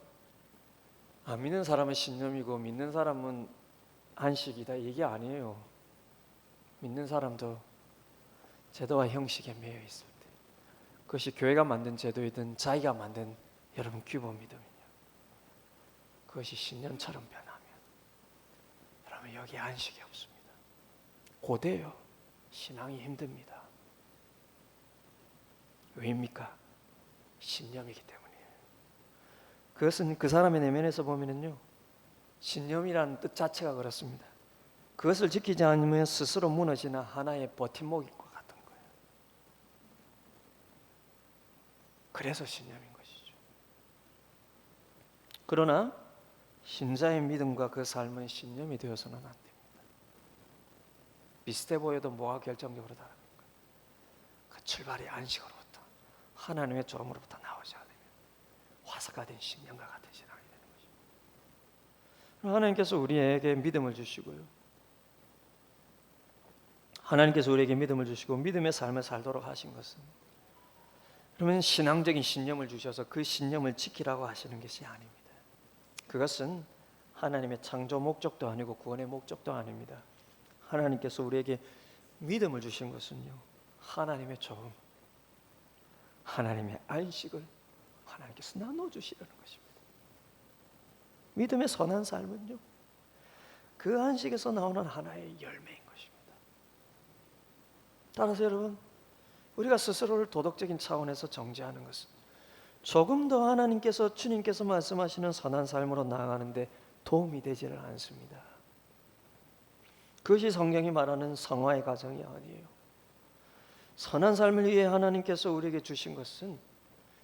안 믿는 사람은 신념이고 믿는 사람은 안식이다 이게 아니에요. 믿는 사람도 제도와 형식에 매여 있을 때, 그것이 교회가 만든 제도이든 자기가 만든 여러분 규범 믿음이냐, 그것이 신념처럼 변하면 여러분 여기 안식이 없습니다. 고대요. 신앙이 힘듭니다. 왜입니까? 신념이기 때문이에요. 그것은 그 사람의 내면에서 보면은요 신념이라는 뜻 자체가 그렇습니다. 그것을 지키지 않으면 스스로 무너지는 하나의 버팀목일 것 같은 거예요. 그래서 신념인 것이죠. 그러나 신자의 믿음과 그 삶은 신념이 되어서는 안 됩니다. 비슷해 보여도 뭐가 결정적으로 다릅니까? 그 출발이 안식으로부터 하나님의 조음으로부터 나오지 않으면 화석화된 신념과 같은 신앙이 되는 것입니다. 하나님께서 우리에게 믿음을 주시고요. 하나님께서 우리에게 믿음을 주시고 믿음의 삶을 살도록 하신 것은 그러면 신앙적인 신념을 주셔서 그 신념을 지키라고 하시는 것이 아닙니다. 그것은 하나님의 창조 목적도 아니고 구원의 목적도 아닙니다. 하나님께서 우리에게 믿음을 주신 것은요, 하나님의 조음, 하나님의 안식을 하나님께서 나눠주시려는 것입니다. 믿음의 선한 삶은요, 그 안식에서 나오는 하나의 열매인 것입니다. 따라서 여러분, 우리가 스스로를 도덕적인 차원에서 정죄하는 것은 조금 더 하나님께서, 주님께서 말씀하시는 선한 삶으로 나아가는데 도움이 되지를 않습니다. 그것이 성경이 말하는 성화의 과정이 아니에요. 선한 삶을 위해 하나님께서 우리에게 주신 것은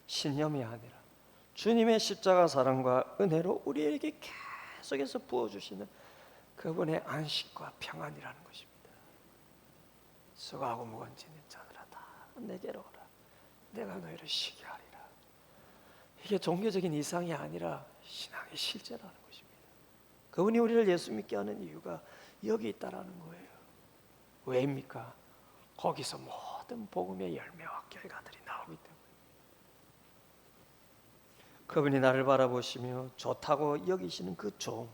신념이 아니라 주님의 십자가 사랑과 은혜로 우리에게 계속해서 부어주시는 그분의 안식과 평안이라는 것입니다. 수고하고 무거운 짐진 자들아 다 내게로 오라. 내가 너희를 쉬게 하리라. 이게 종교적인 이상이 아니라 신앙의 실제라는 것입니다. 그분이 우리를 예수 믿게 하는 이유가 여기 있다라는 거예요. 왜입니까? 거기서 모든 복음의 열매와 결과들이 나오기 때문에. 그분이 나를 바라보시며 좋다고 여기시는 그 조음,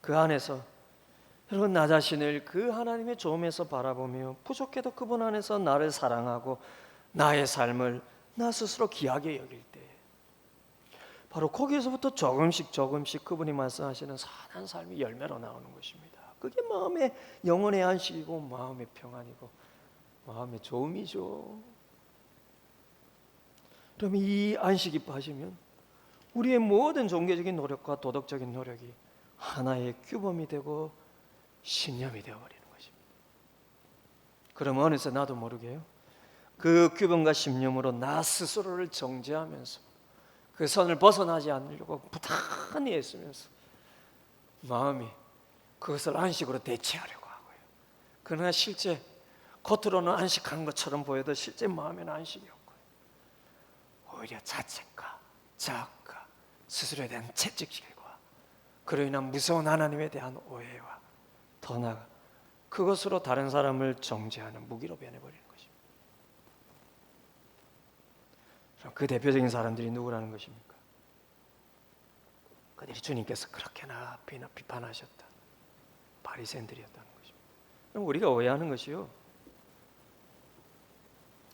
그 안에서 여러분 나 자신을 그 하나님의 조음에서 바라보며 부족해도 그분 안에서 나를 사랑하고 나의 삶을 나 스스로 귀하게 여길 때 바로 거기에서부터 조금씩 그분이 말씀하시는 선한 삶이 열매로 나오는 것입니다. 그게 마음의 영혼의 안식이고 마음의 평안이고 마음의 조음이죠. 그럼 이 안식이 빠지면 우리의 모든 종교적인 노력과 도덕적인 노력이 하나의 규범이 되고 신념이 되어버리는 것입니다. 그럼 어느새 나도 모르게요, 그 규범과 신념으로 나 스스로를 정죄하면서 그 선을 벗어나지 않으려고 부단히 애쓰면서 마음이 그것을 안식으로 대체하려고 하고요. 그러나 실제 겉으로는 안식한 것처럼 보여도 실제 마음에는 안식이 없고요. 오히려 자책과 자학과 스스로에 대한 채찍질과 그로 인한 무서운 하나님에 대한 오해와 더 나아가 그것으로 다른 사람을 정죄하는 무기로 변해버리는 것입니다. 그 대표적인 사람들이 누구라는 것입니까? 그들이 주님께서 그렇게나 비판하셨던 바리새인들이었다는 것입니다. 우리가 오해하는 것이요,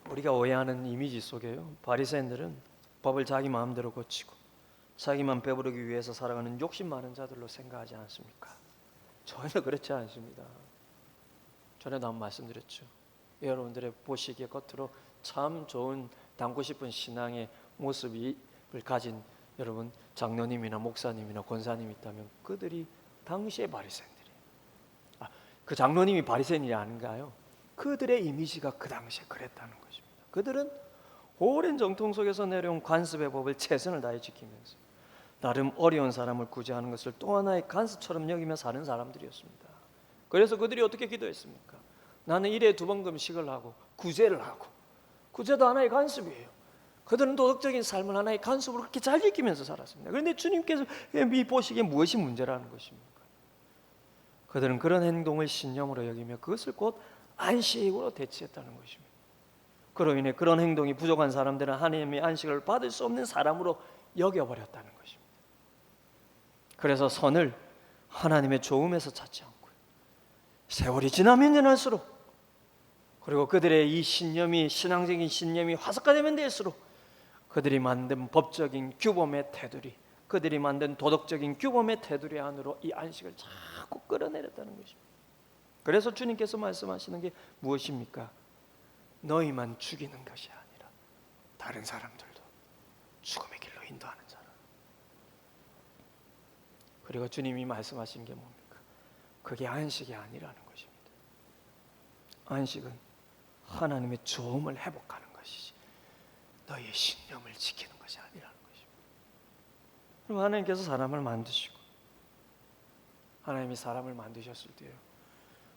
우리가 오해하는 이미지 속에요, 바리새인들은 법을 자기 마음대로 고치고 자기만 배부르기 위해서 살아가는 욕심 많은 자들로 생각하지 않습니까? 전혀 그렇지 않습니다. 전에도 한번 말씀드렸죠. 여러분들의 보시기에 겉으로 참 좋은 닮고 싶은 신앙의 모습을 가진 여러분 장로님이나 목사님이나 권사님이 있다면 그들이 당시의 바리새인들이에요. 그 장로님이 바리새인이 아닌가요? 그들의 이미지가 그 당시에 그랬다는 것입니다. 그들은 오랜 정통 속에서 내려온 관습의 법을 최선을 다해 지키면서 나름 어려운 사람을 구제하는 것을 또 하나의 간섭처럼 여기며 사는 사람들이었습니다. 그래서 그들이 어떻게 기도했습니까? 나는 일에 2번 금식을 하고 구제를 하고, 구제도 하나의 간섭이에요. 그들은 도덕적인 삶을 하나의 간섭으로 그렇게 잘 지키면서 살았습니다. 그런데 주님께서 이 보시기에 무엇이 문제라는 것입니까? 그들은 그런 행동을 신념으로 여기며 그것을 곧 안식으로 대체했다는 것입니다. 그로 인해 그런 행동이 부족한 사람들은 하나님의 안식을 받을 수 없는 사람으로 여겨버렸다는 것입니다. 그래서 선을 하나님의 조음에서 찾지 않고요, 세월이 지나면 지날수록, 그리고 그들의 이 신념이, 신앙적인 신념이 화석화되면 될수록 그들이 만든 법적인 규범의 테두리, 그들이 만든 도덕적인 규범의 테두리 안으로 이 안식을 자꾸 끌어내렸다는 것입니다. 그래서 주님께서 말씀하시는 게 무엇입니까? 너희만 죽이는 것이 아니라 다른 사람들도 죽음의 길로 인도하는 자라. 그리고 주님이 말씀하신 게 뭡니까? 그게 안식이 아니라는 것입니다. 안식은 하나님의 조음을 회복하는 것이지 너희의 신념을 지키는 것이 아니라는 것입니다. 그럼 하나님께서 사람을 만드시고, 하나님이 사람을 만드셨을 때요,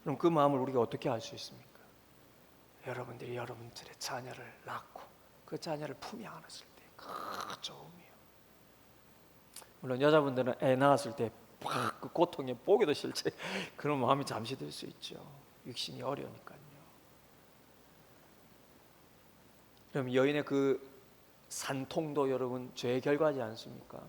그럼 그 마음을 우리가 어떻게 알 수 있습니까? 여러분들이 여러분들의 자녀를 낳고 그 자녀를 품에 안았을 때 그 좋음이요. 물론 여자분들은 애 낳았을 때 그 고통에 보기도 싫지 그런 마음이 잠시 들 수 있죠. 육신이 어려우니까요. 그럼 여인의 그 산통도 여러분 죄의 결과지 않습니까?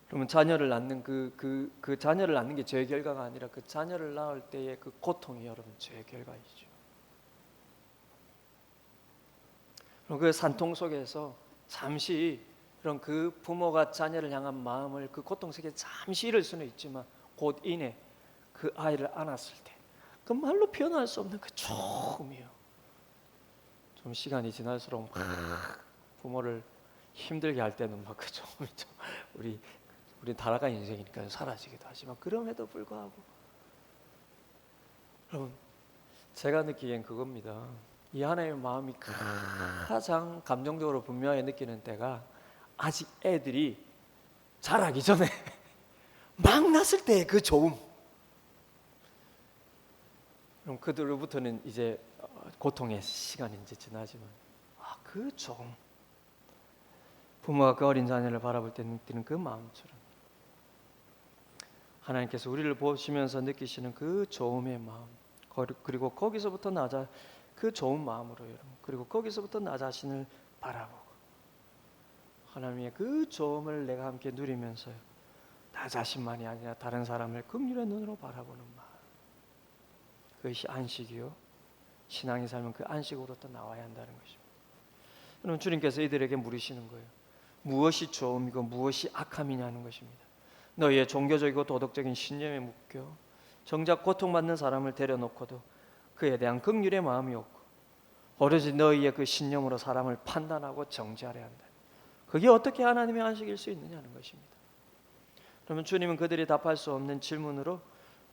그러면 자녀를 낳는 그 자녀를 낳는 게 죄의 결과가 아니라 그 자녀를 낳을 때의 그 고통이 여러분 죄의 결과이죠. 그럼 그 산통 속에서 잠시 그런 그 부모가 자녀를 향한 마음을 그 고통 속에 잠시 잃을 수는 있지만 곧 이내 그 아이를 안았을 때 그 말로 표현할 수 없는 그 좋음이요. 좀 시간이 지날수록 부모를 힘들게 할 때는 막 그 좋음이 좀 우리 살아간 인생이니까 사라지기도 하지만 그럼에도 불구하고 여러분 제가 느끼기엔 그겁니다. 이 하나님의 마음이 가장 감정적으로 분명하게 느끼는 때가 아직 애들이 자라기 전에 막 났을 때의 그 좋음. 그럼 그들로부터는 이제 고통의 시간이 이제 지나지만 그 좋음. 부모가 그 어린 자녀를 바라볼 때 느끼는 그 마음처럼 하나님께서 우리를 보시면서 느끼시는 그 좋음의 마음, 그리고 거기서부터 그 좋은 마음으로 여러분, 그리고 거기서부터 나 자신을 바라보고 하나님의 그 좋음을 내가 함께 누리면서요, 나 자신만이 아니라 다른 사람을 긍휼의 눈으로 바라보는 마음, 그것이 안식이요, 신앙의 삶은 그 안식으로부터 나와야 한다는 것입니다. 여러분, 주님께서 이들에게 물으시는 거예요. 무엇이 좋음이고 무엇이 악함이냐는 것입니다. 너희의 종교적이고 도덕적인 신념에 묶여 정작 고통받는 사람을 데려놓고도 그에 대한 긍휼의 마음이 없고 오로지 너희의 그 신념으로 사람을 판단하고 정죄하려 한다. 그게 어떻게 하나님의 안식일 수 있느냐는 것입니다. 그러면 주님은 그들이 답할 수 없는 질문으로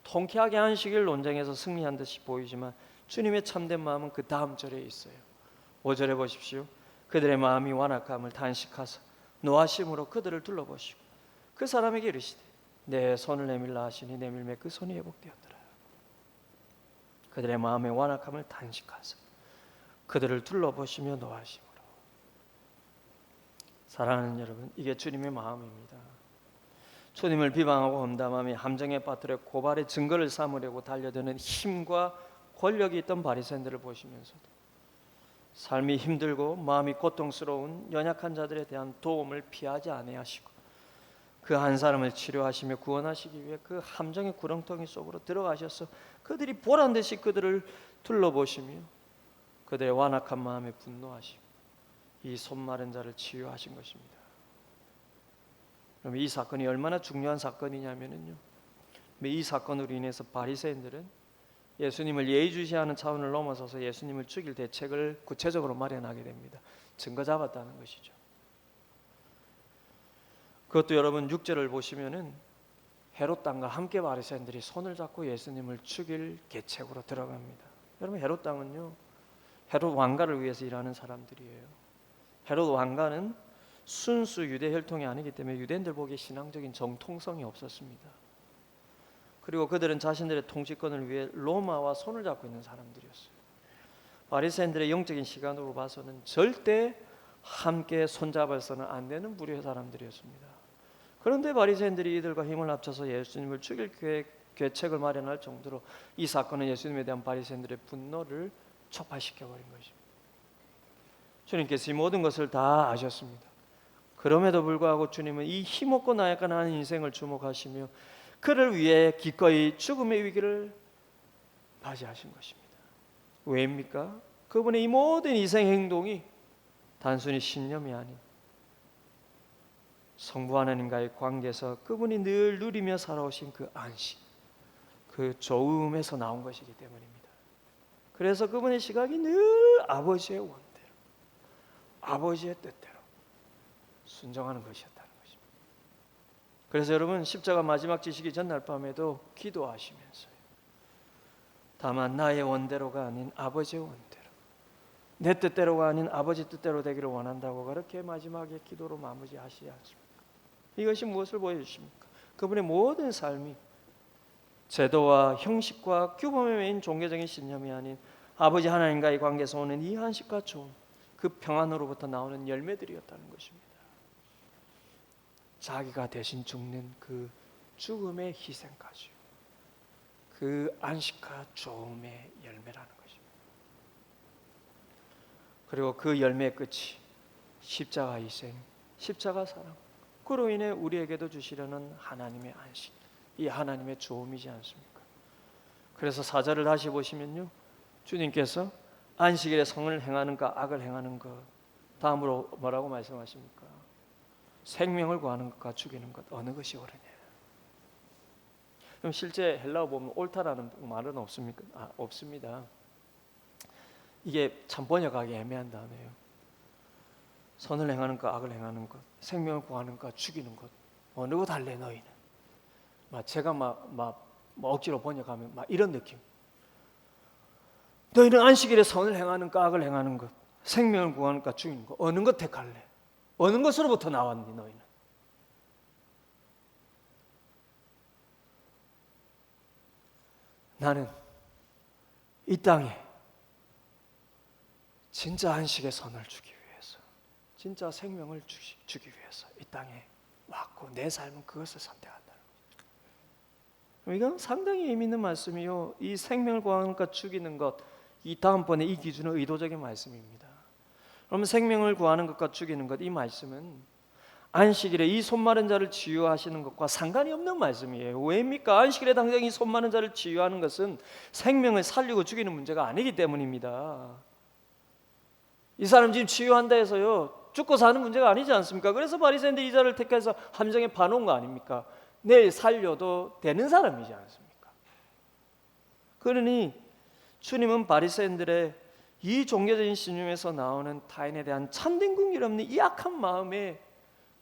통쾌하게 안식일 논쟁에서 승리한 듯이 보이지만 주님의 참된 마음은 그 다음 절에 있어요. 5절에 보십시오. 그들의 마음이 완악함을 탄식하사 노하심으로 그들을 둘러보시고 그 사람에게 이르시되 내 손을 내밀라 하시니 내밀매 그 손이 회복되었더라. 그들의 마음의 완악함을 탄식하사 그들을 둘러보시며 노하심으로. 사랑하는 여러분, 이게 주님의 마음입니다. 주님을 비방하고 험담하며 함정에 빠뜨려 고발의 증거를 삼으려고 달려드는 힘과 권력이 있던 바리새인들을 보시면서도 삶이 힘들고 마음이 고통스러운 연약한 자들에 대한 도움을 피하지 아니하시고 그 한 사람을 치료하시며 구원하시기 위해 그 함정의 구렁텅이 속으로 들어가셔서 그들이 보란듯이 그들을 둘러보시며 그들의 완악한 마음에 분노하시고 이 손마른 자를 치유하신 것입니다. 그럼 이 사건이 얼마나 중요한 사건이냐면요, 이 사건으로 인해서 바리새인들은 예수님을 예의주시하는 차원을 넘어서서 예수님을 죽일 대책을 구체적으로 마련하게 됩니다. 증거 잡았다는 것이죠. 그것도 여러분 6절을 보시면은 헤롯 땅과 함께 바리새인들이 손을 잡고 예수님을 죽일 계책으로 들어갑니다. 여러분, 헤롯 땅은요, 헤롯 왕가를 위해서 일하는 사람들이에요. 헤롯 왕가는 순수 유대 혈통이 아니기 때문에 유대인들 보기에 신앙적인 정통성이 없었습니다. 그리고 그들은 자신들의 통치권을 위해 로마와 손을 잡고 있는 사람들이었어요. 바리새인들의 영적인 시간으로 봐서는 절대 함께 손잡아서는 안 되는 부류의 사람들이었습니다. 그런데 바리새인들이 이들과 힘을 합쳐서 예수님을 죽일 계책을 마련할 정도로 이 사건은 예수님에 대한 바리새인들의 분노를 촉발시켜버린 것입니다. 주님께서 이 모든 것을 다 아셨습니다. 그럼에도 불구하고 주님은 이 힘없고 나약한 인생을 주목하시며 그를 위해 기꺼이 죽음의 위기를 맞이하신 것입니다. 왜입니까? 그분의 이 모든 희생 행동이 단순히 신념이 아닌 성부 하나님과의 관계에서 그분이 늘 누리며 살아오신 그 안식, 그 좋음에서 나온 것이기 때문입니다. 그래서 그분의 시각이 늘 아버지의 원대로, 아버지의 뜻대로 순종하는 것이었다는 것입니다. 그래서 여러분, 십자가 마지막 지시기 전날 밤에도 기도하시면서요, 다만 나의 원대로가 아닌 아버지의 원대로, 내 뜻대로가 아닌 아버지 뜻대로 되기를 원한다고 그렇게 마지막에 기도로 마무리하시지 않습니까? 이것이 무엇을 보여주십니까? 그분의 모든 삶이 제도와 형식과 규범에 매인 종교적인 신념이 아닌 아버지 하나님과의 관계에서 오는 이 안식과 조음, 그 평안으로부터 나오는 열매들이었다는 것입니다. 자기가 대신 죽는 그 죽음의 희생까지, 그 안식과 조음의 열매라는 것입니다. 그리고 그 열매의 끝이 십자가 희생, 십자가 사랑, 그로 인해 우리에게도 주시려는 하나님의 안식, 이 하나님의 조음이지 않습니까? 그래서 4절을 다시 보시면요, 주님께서 안식일에 성을 행하는가 악을 행하는 것, 다음으로 뭐라고 말씀하십니까? 생명을 구하는 것과 죽이는 것, 어느 것이 옳으냐? 그럼 실제 헬라어 보면 옳다라는 말은 없습니까? 없습니다. 이게 참 번역하기 애매한 단어예요. 선을 행하는 것, 악을 행하는 것, 생명을 구하는 것, 죽이는 것, 어느 것 할래 너희는? 제가 억지로 번역하면 이런 느낌. 너희는 안식일에 선을 행하는 것, 악을 행하는 것, 생명을 구하는 것, 죽이는 것, 어느 것 택할래? 어느 것으로부터 나왔니 너희는? 나는 이 땅에 진짜 안식의 선을 주기 위해서, 진짜 생명을 주기 위해서 이 땅에 왔고 내 삶은 그것을 선택한다는 거죠. 이건 상당히 의미 있는 말씀이요. 이 생명을 구하는 것, 죽이는 것, 이 다음번에 이 기준은 의도적인 말씀입니다. 그러면 생명을 구하는 것과 죽이는 것, 이 말씀은 안식일에 이 손 마른 자를 치유하시는 것과 상관이 없는 말씀이에요. 왜입니까? 안식일에 당장 이 손 마른 자를 치유하는 것은 생명을 살리고 죽이는 문제가 아니기 때문입니다. 이 사람 지금 치유한다 해서요, 죽고 사는 문제가 아니지 않습니까? 그래서 바리새인들이 이 자를 택해서 함정에 파놓은 거 아닙니까? 내일 살려도 되는 사람이지 않습니까? 그러니 주님은 바리새인들의 이 종교적인 신념에서 나오는 타인에 대한 참된 긍휼 없는 이 악한 마음에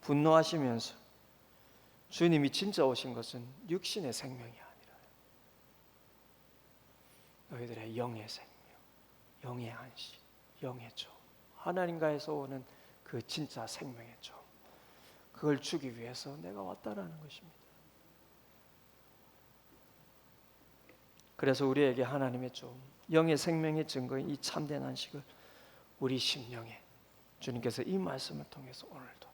분노하시면서 주님이 진짜 오신 것은 육신의 생명이 아니라 너희들의 영의 생명, 영의 안식, 영의 조, 하나님과에서 오는 그 진짜 생명의 조, 그걸 주기 위해서 내가 왔다라는 것입니다. 그래서 우리에게 하나님의 조, 영의 생명의 증거인 이 참된 안식을 우리 심령에 주님께서 이 말씀을 통해서 오늘도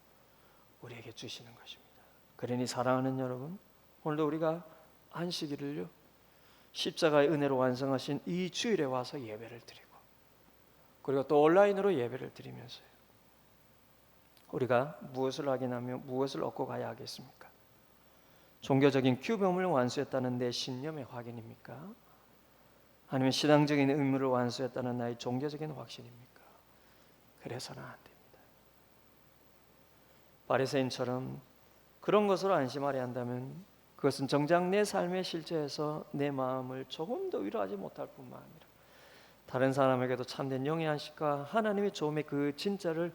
우리에게 주시는 것입니다. 그러니 사랑하는 여러분, 오늘도 우리가 안식일을요, 십자가의 은혜로 완성하신 이 주일에 와서 예배를 드리고, 그리고 또 온라인으로 예배를 드리면서요, 우리가 무엇을 확인하며 무엇을 얻고 가야 하겠습니까? 종교적인 규범을 완수했다는 내 신념의 확인입니까? 아니면 신앙적인 의무를 완수했다는 나의 종교적인 확신입니까? 그래서는 안 됩니다. 바리새인처럼 그런 것으로 안심하려 한다면 그것은 정작 내 삶의 실제에서 내 마음을 조금 더 위로하지 못할 뿐만 아니라 다른 사람에게도 참된 영의 안식과 하나님의 조음의 그 진짜를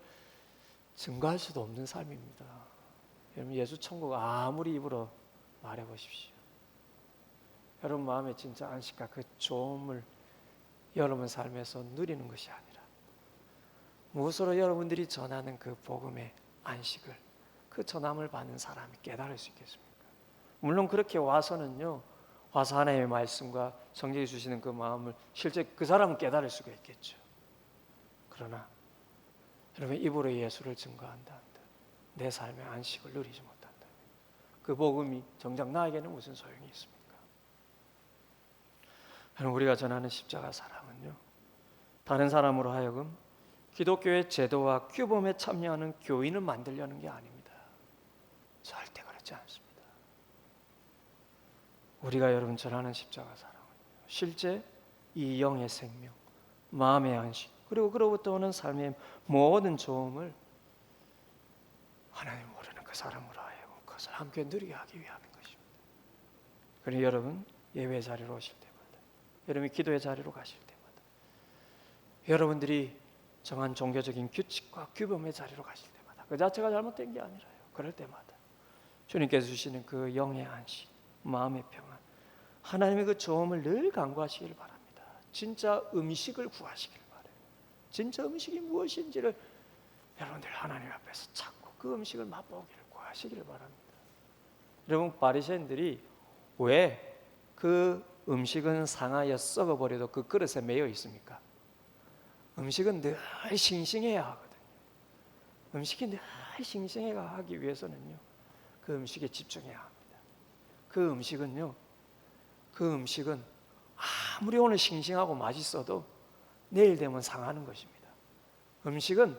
증거할 수도 없는 삶입니다. 여러분, 예수 천국 아무리 입으로 말해보십시오. 여러분 마음의 진짜 안식과 그 조음을 여러분 삶에서 누리는 것이 아니라 무엇으로 여러분들이 전하는 그 복음의 안식을, 그 전함을 받는 사람이 깨달을 수 있겠습니까? 물론 그렇게 와서는요, 와서 하나님의 말씀과 성경이 주시는 그 마음을 실제 그 사람은 깨달을 수가 있겠죠. 그러나 여러분, 입으로 예수를 증거한다 한다, 내 삶의 안식을 누리지 못한다, 그 복음이 정작 나에게는 무슨 소용이 있습니까? 여러분, 우리가 전하는 십자가 사랑은요, 다른 사람으로 하여금 기독교의 제도와 규범에 참여하는 교인을 만들려는 게 아닙니다. 절대 그렇지 않습니다. 우리가 여러분 전하는 십자가 사랑은 실제 이 영의 생명, 마음의 안식, 그리고 그로부터 오는 삶의 모든 조음을 하나님 모르는 그 사람으로 하여금 그것을 함께 누리게 하기 위함인 것입니다. 그러니 여러분 예배 자리로 오실 때마다, 여러분이 기도의 자리로 가실 때마다, 여러분들이 정한 종교적인 규칙과 규범의 자리로 가실 때마다, 그 자체가 잘못된 게 아니라요, 그럴 때마다 주님께서 주시는 그 영의 안식, 마음의 평안, 하나님의 그 조음을 늘 간구하시길 바랍니다. 진짜 음식을 구하시길 바라요. 진짜 음식이 무엇인지를 여러분들 하나님 앞에서 찾고 그 음식을 맛보기를 구하시길 바랍니다. 여러분, 바리새인들이 왜 그 음식은 상하여 썩어버려도 그 그릇에 매여 있습니까? 음식은 늘 싱싱해야 하거든요. 음식이 늘 싱싱해야 하기 위해서는요, 그 음식에 집중해야 합니다. 그 음식은 아무리 오늘 싱싱하고 맛있어도 내일 되면 상하는 것입니다. 음식은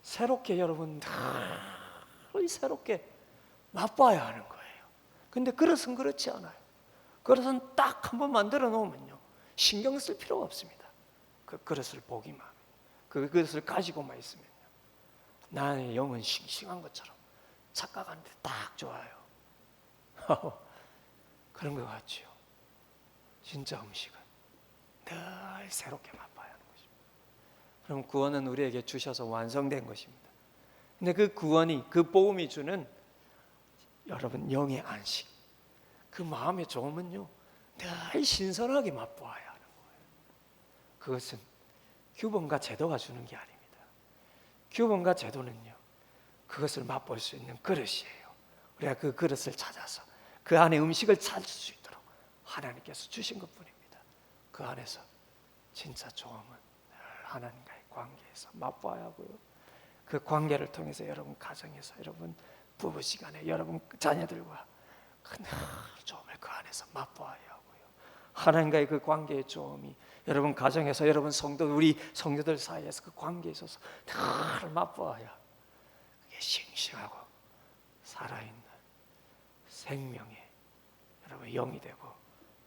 새롭게 여러분 늘 새롭게 맛봐야 하는 거예요. 근데 그릇은 그렇지 않아요. 그릇은 딱 한번 만들어 놓으면요, 신경 쓸 필요가 없습니다. 그 그릇을 보기만, 그 그릇을 가지고만 있으면요, 나의 영은 싱싱한 것처럼 착각하는데 딱 좋아요. 그런 것 같지요. 진짜 음식은 늘 새롭게 맛봐야 하는 것입니다. 그럼 구원은 우리에게 주셔서 완성된 것입니다. 근데 그 구원이, 그 복음이 주는 여러분 영의 안식, 그 마음의 좋음은요, 늘 신선하게 맛보아야 하는 거예요. 그것은 규범과 제도가 주는 게 아닙니다. 규범과 제도는요, 그것을 맛볼 수 있는 그릇이에요. 우리가 그 그릇을 찾아서 그 안에 음식을 찾을 수 있도록 하나님께서 주신 것뿐입니다. 그 안에서 진짜 좋음은 늘 하나님과의 관계에서 맛봐야 하고요, 그 관계를 통해서 여러분 가정에서, 여러분 부부시간에, 여러분 자녀들과 늘 좋음을 그 안에서 맛보아야 하고요, 하나님과의 그 관계의 좋음이 여러분 가정에서, 여러분 성도, 우리 성도들 사이에서 그 관계에 있어서 늘 맛보아야, 그게 싱싱하고 살아있는 생명의 여러분 영이 되고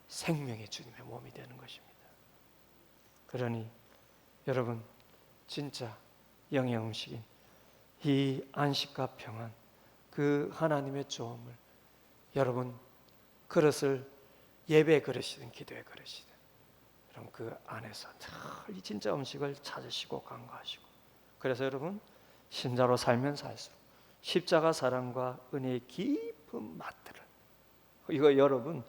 생명의 주님의 몸이 되는 것입니다. 그러니 여러분 진짜 영의 음식인 이 안식과 평안, 그 하나님의 좋음을 여러분 그릇을 예배 그릇이든 기도의 그릇이든 여러분 그 안에서 늘 이 진짜 음식을 찾으시고 간구하시고, 그래서 여러분 신자로 살면 살수록 십자가 사랑과 은혜의 깊은 맛들을, 이거 여러분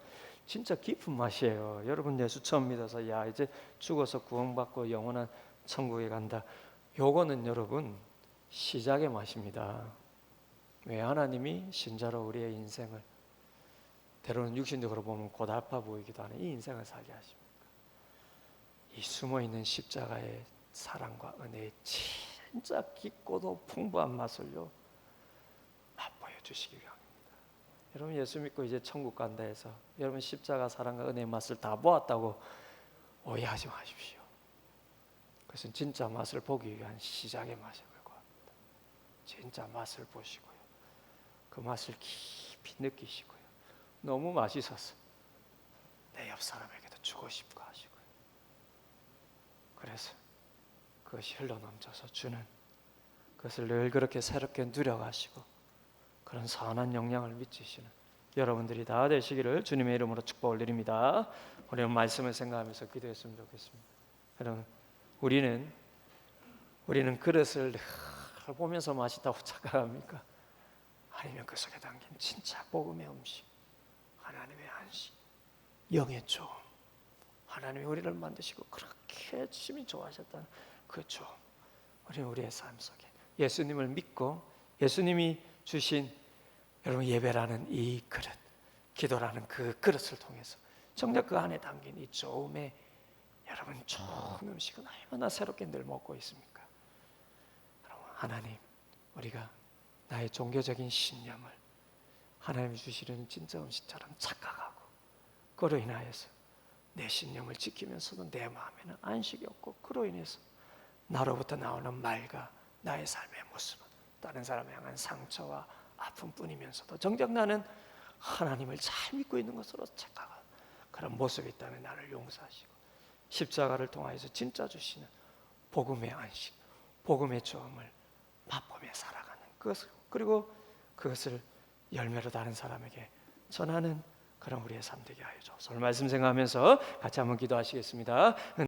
진짜 깊은 맛이에요. 여러분 예수 처음 믿어서 야 이제 죽어서 구원받고 영원한 천국에 간다, 요거는 여러분 시작의 맛입니다. 왜 하나님이 신자로 우리의 인생을 때로는 육신적으로 보면 고달파 보이기도 하는 이 인생을 살게 하십니까? 이 숨어있는 십자가의 사랑과 은혜의 진짜 깊고도 풍부한 맛을요 맛보여 주시기 위함입니다. 여러분 예수 믿고 이제 천국 간다 해서 여러분 십자가 사랑과 은혜의 맛을 다 보았다고 오해하지 마십시오. 그것은 진짜 맛을 보기 위한 시작의 맛일 것 같습니다. 진짜 맛을 보시고요, 그 맛을 깊이 느끼시고요, 너무 맛있어서 내 옆 사람에게도 주고 싶고 하시고요, 그래서 그것이 흘러넘쳐서 주는 그것을 늘 그렇게 새롭게 누려가시고 그런 선한 영향을 미치시는 여러분들이 다 되시기를 주님의 이름으로 축복을 드립니다. 우리는 말씀을 생각하면서 기도했으면 좋겠습니다. 여러분 우리는 그릇을 늘 보면서 맛있다고 착각합니까? 아니면 그 속에 담긴 진짜 복음의 음식, 하나님의 안식, 영의 좋음, 하나님이 우리를 만드시고 그렇게 주님이 좋아하셨다는 그 좋음, 우리의 삶 속에 예수님을 믿고 예수님이 주신 여러분 예배라는 이 그릇, 기도라는 그 그릇을 통해서 정작 그 안에 담긴 이 좋음의 여러분 좋은 음식은 얼마나 새롭게 늘 먹고 있습니까? 여러분 하나님, 우리가 나의 종교적인 신념을 하나님이 주시는 진짜 음식처럼 착각하고 그로 인하여서 내 신념을 지키면서도 내 마음에는 안식이 없고 그로 인해서 나로부터 나오는 말과 나의 삶의 모습은 다른 사람을 향한 상처와 아픔뿐이면서도 정작 나는 하나님을 잘 믿고 있는 것으로 착각한 그런 모습이 있다면 나를 용서하시고 십자가를 통하여서 진짜 주시는 복음의 안식, 복음의 조음을 맛보며 살아가는 그것을, 그리고 그것을 열매로 다른 사람에게 전하는 그런 우리의 삶 되게 하여 주옵소서. 오늘 말씀 생각하면서 같이 한번 기도하시겠습니다.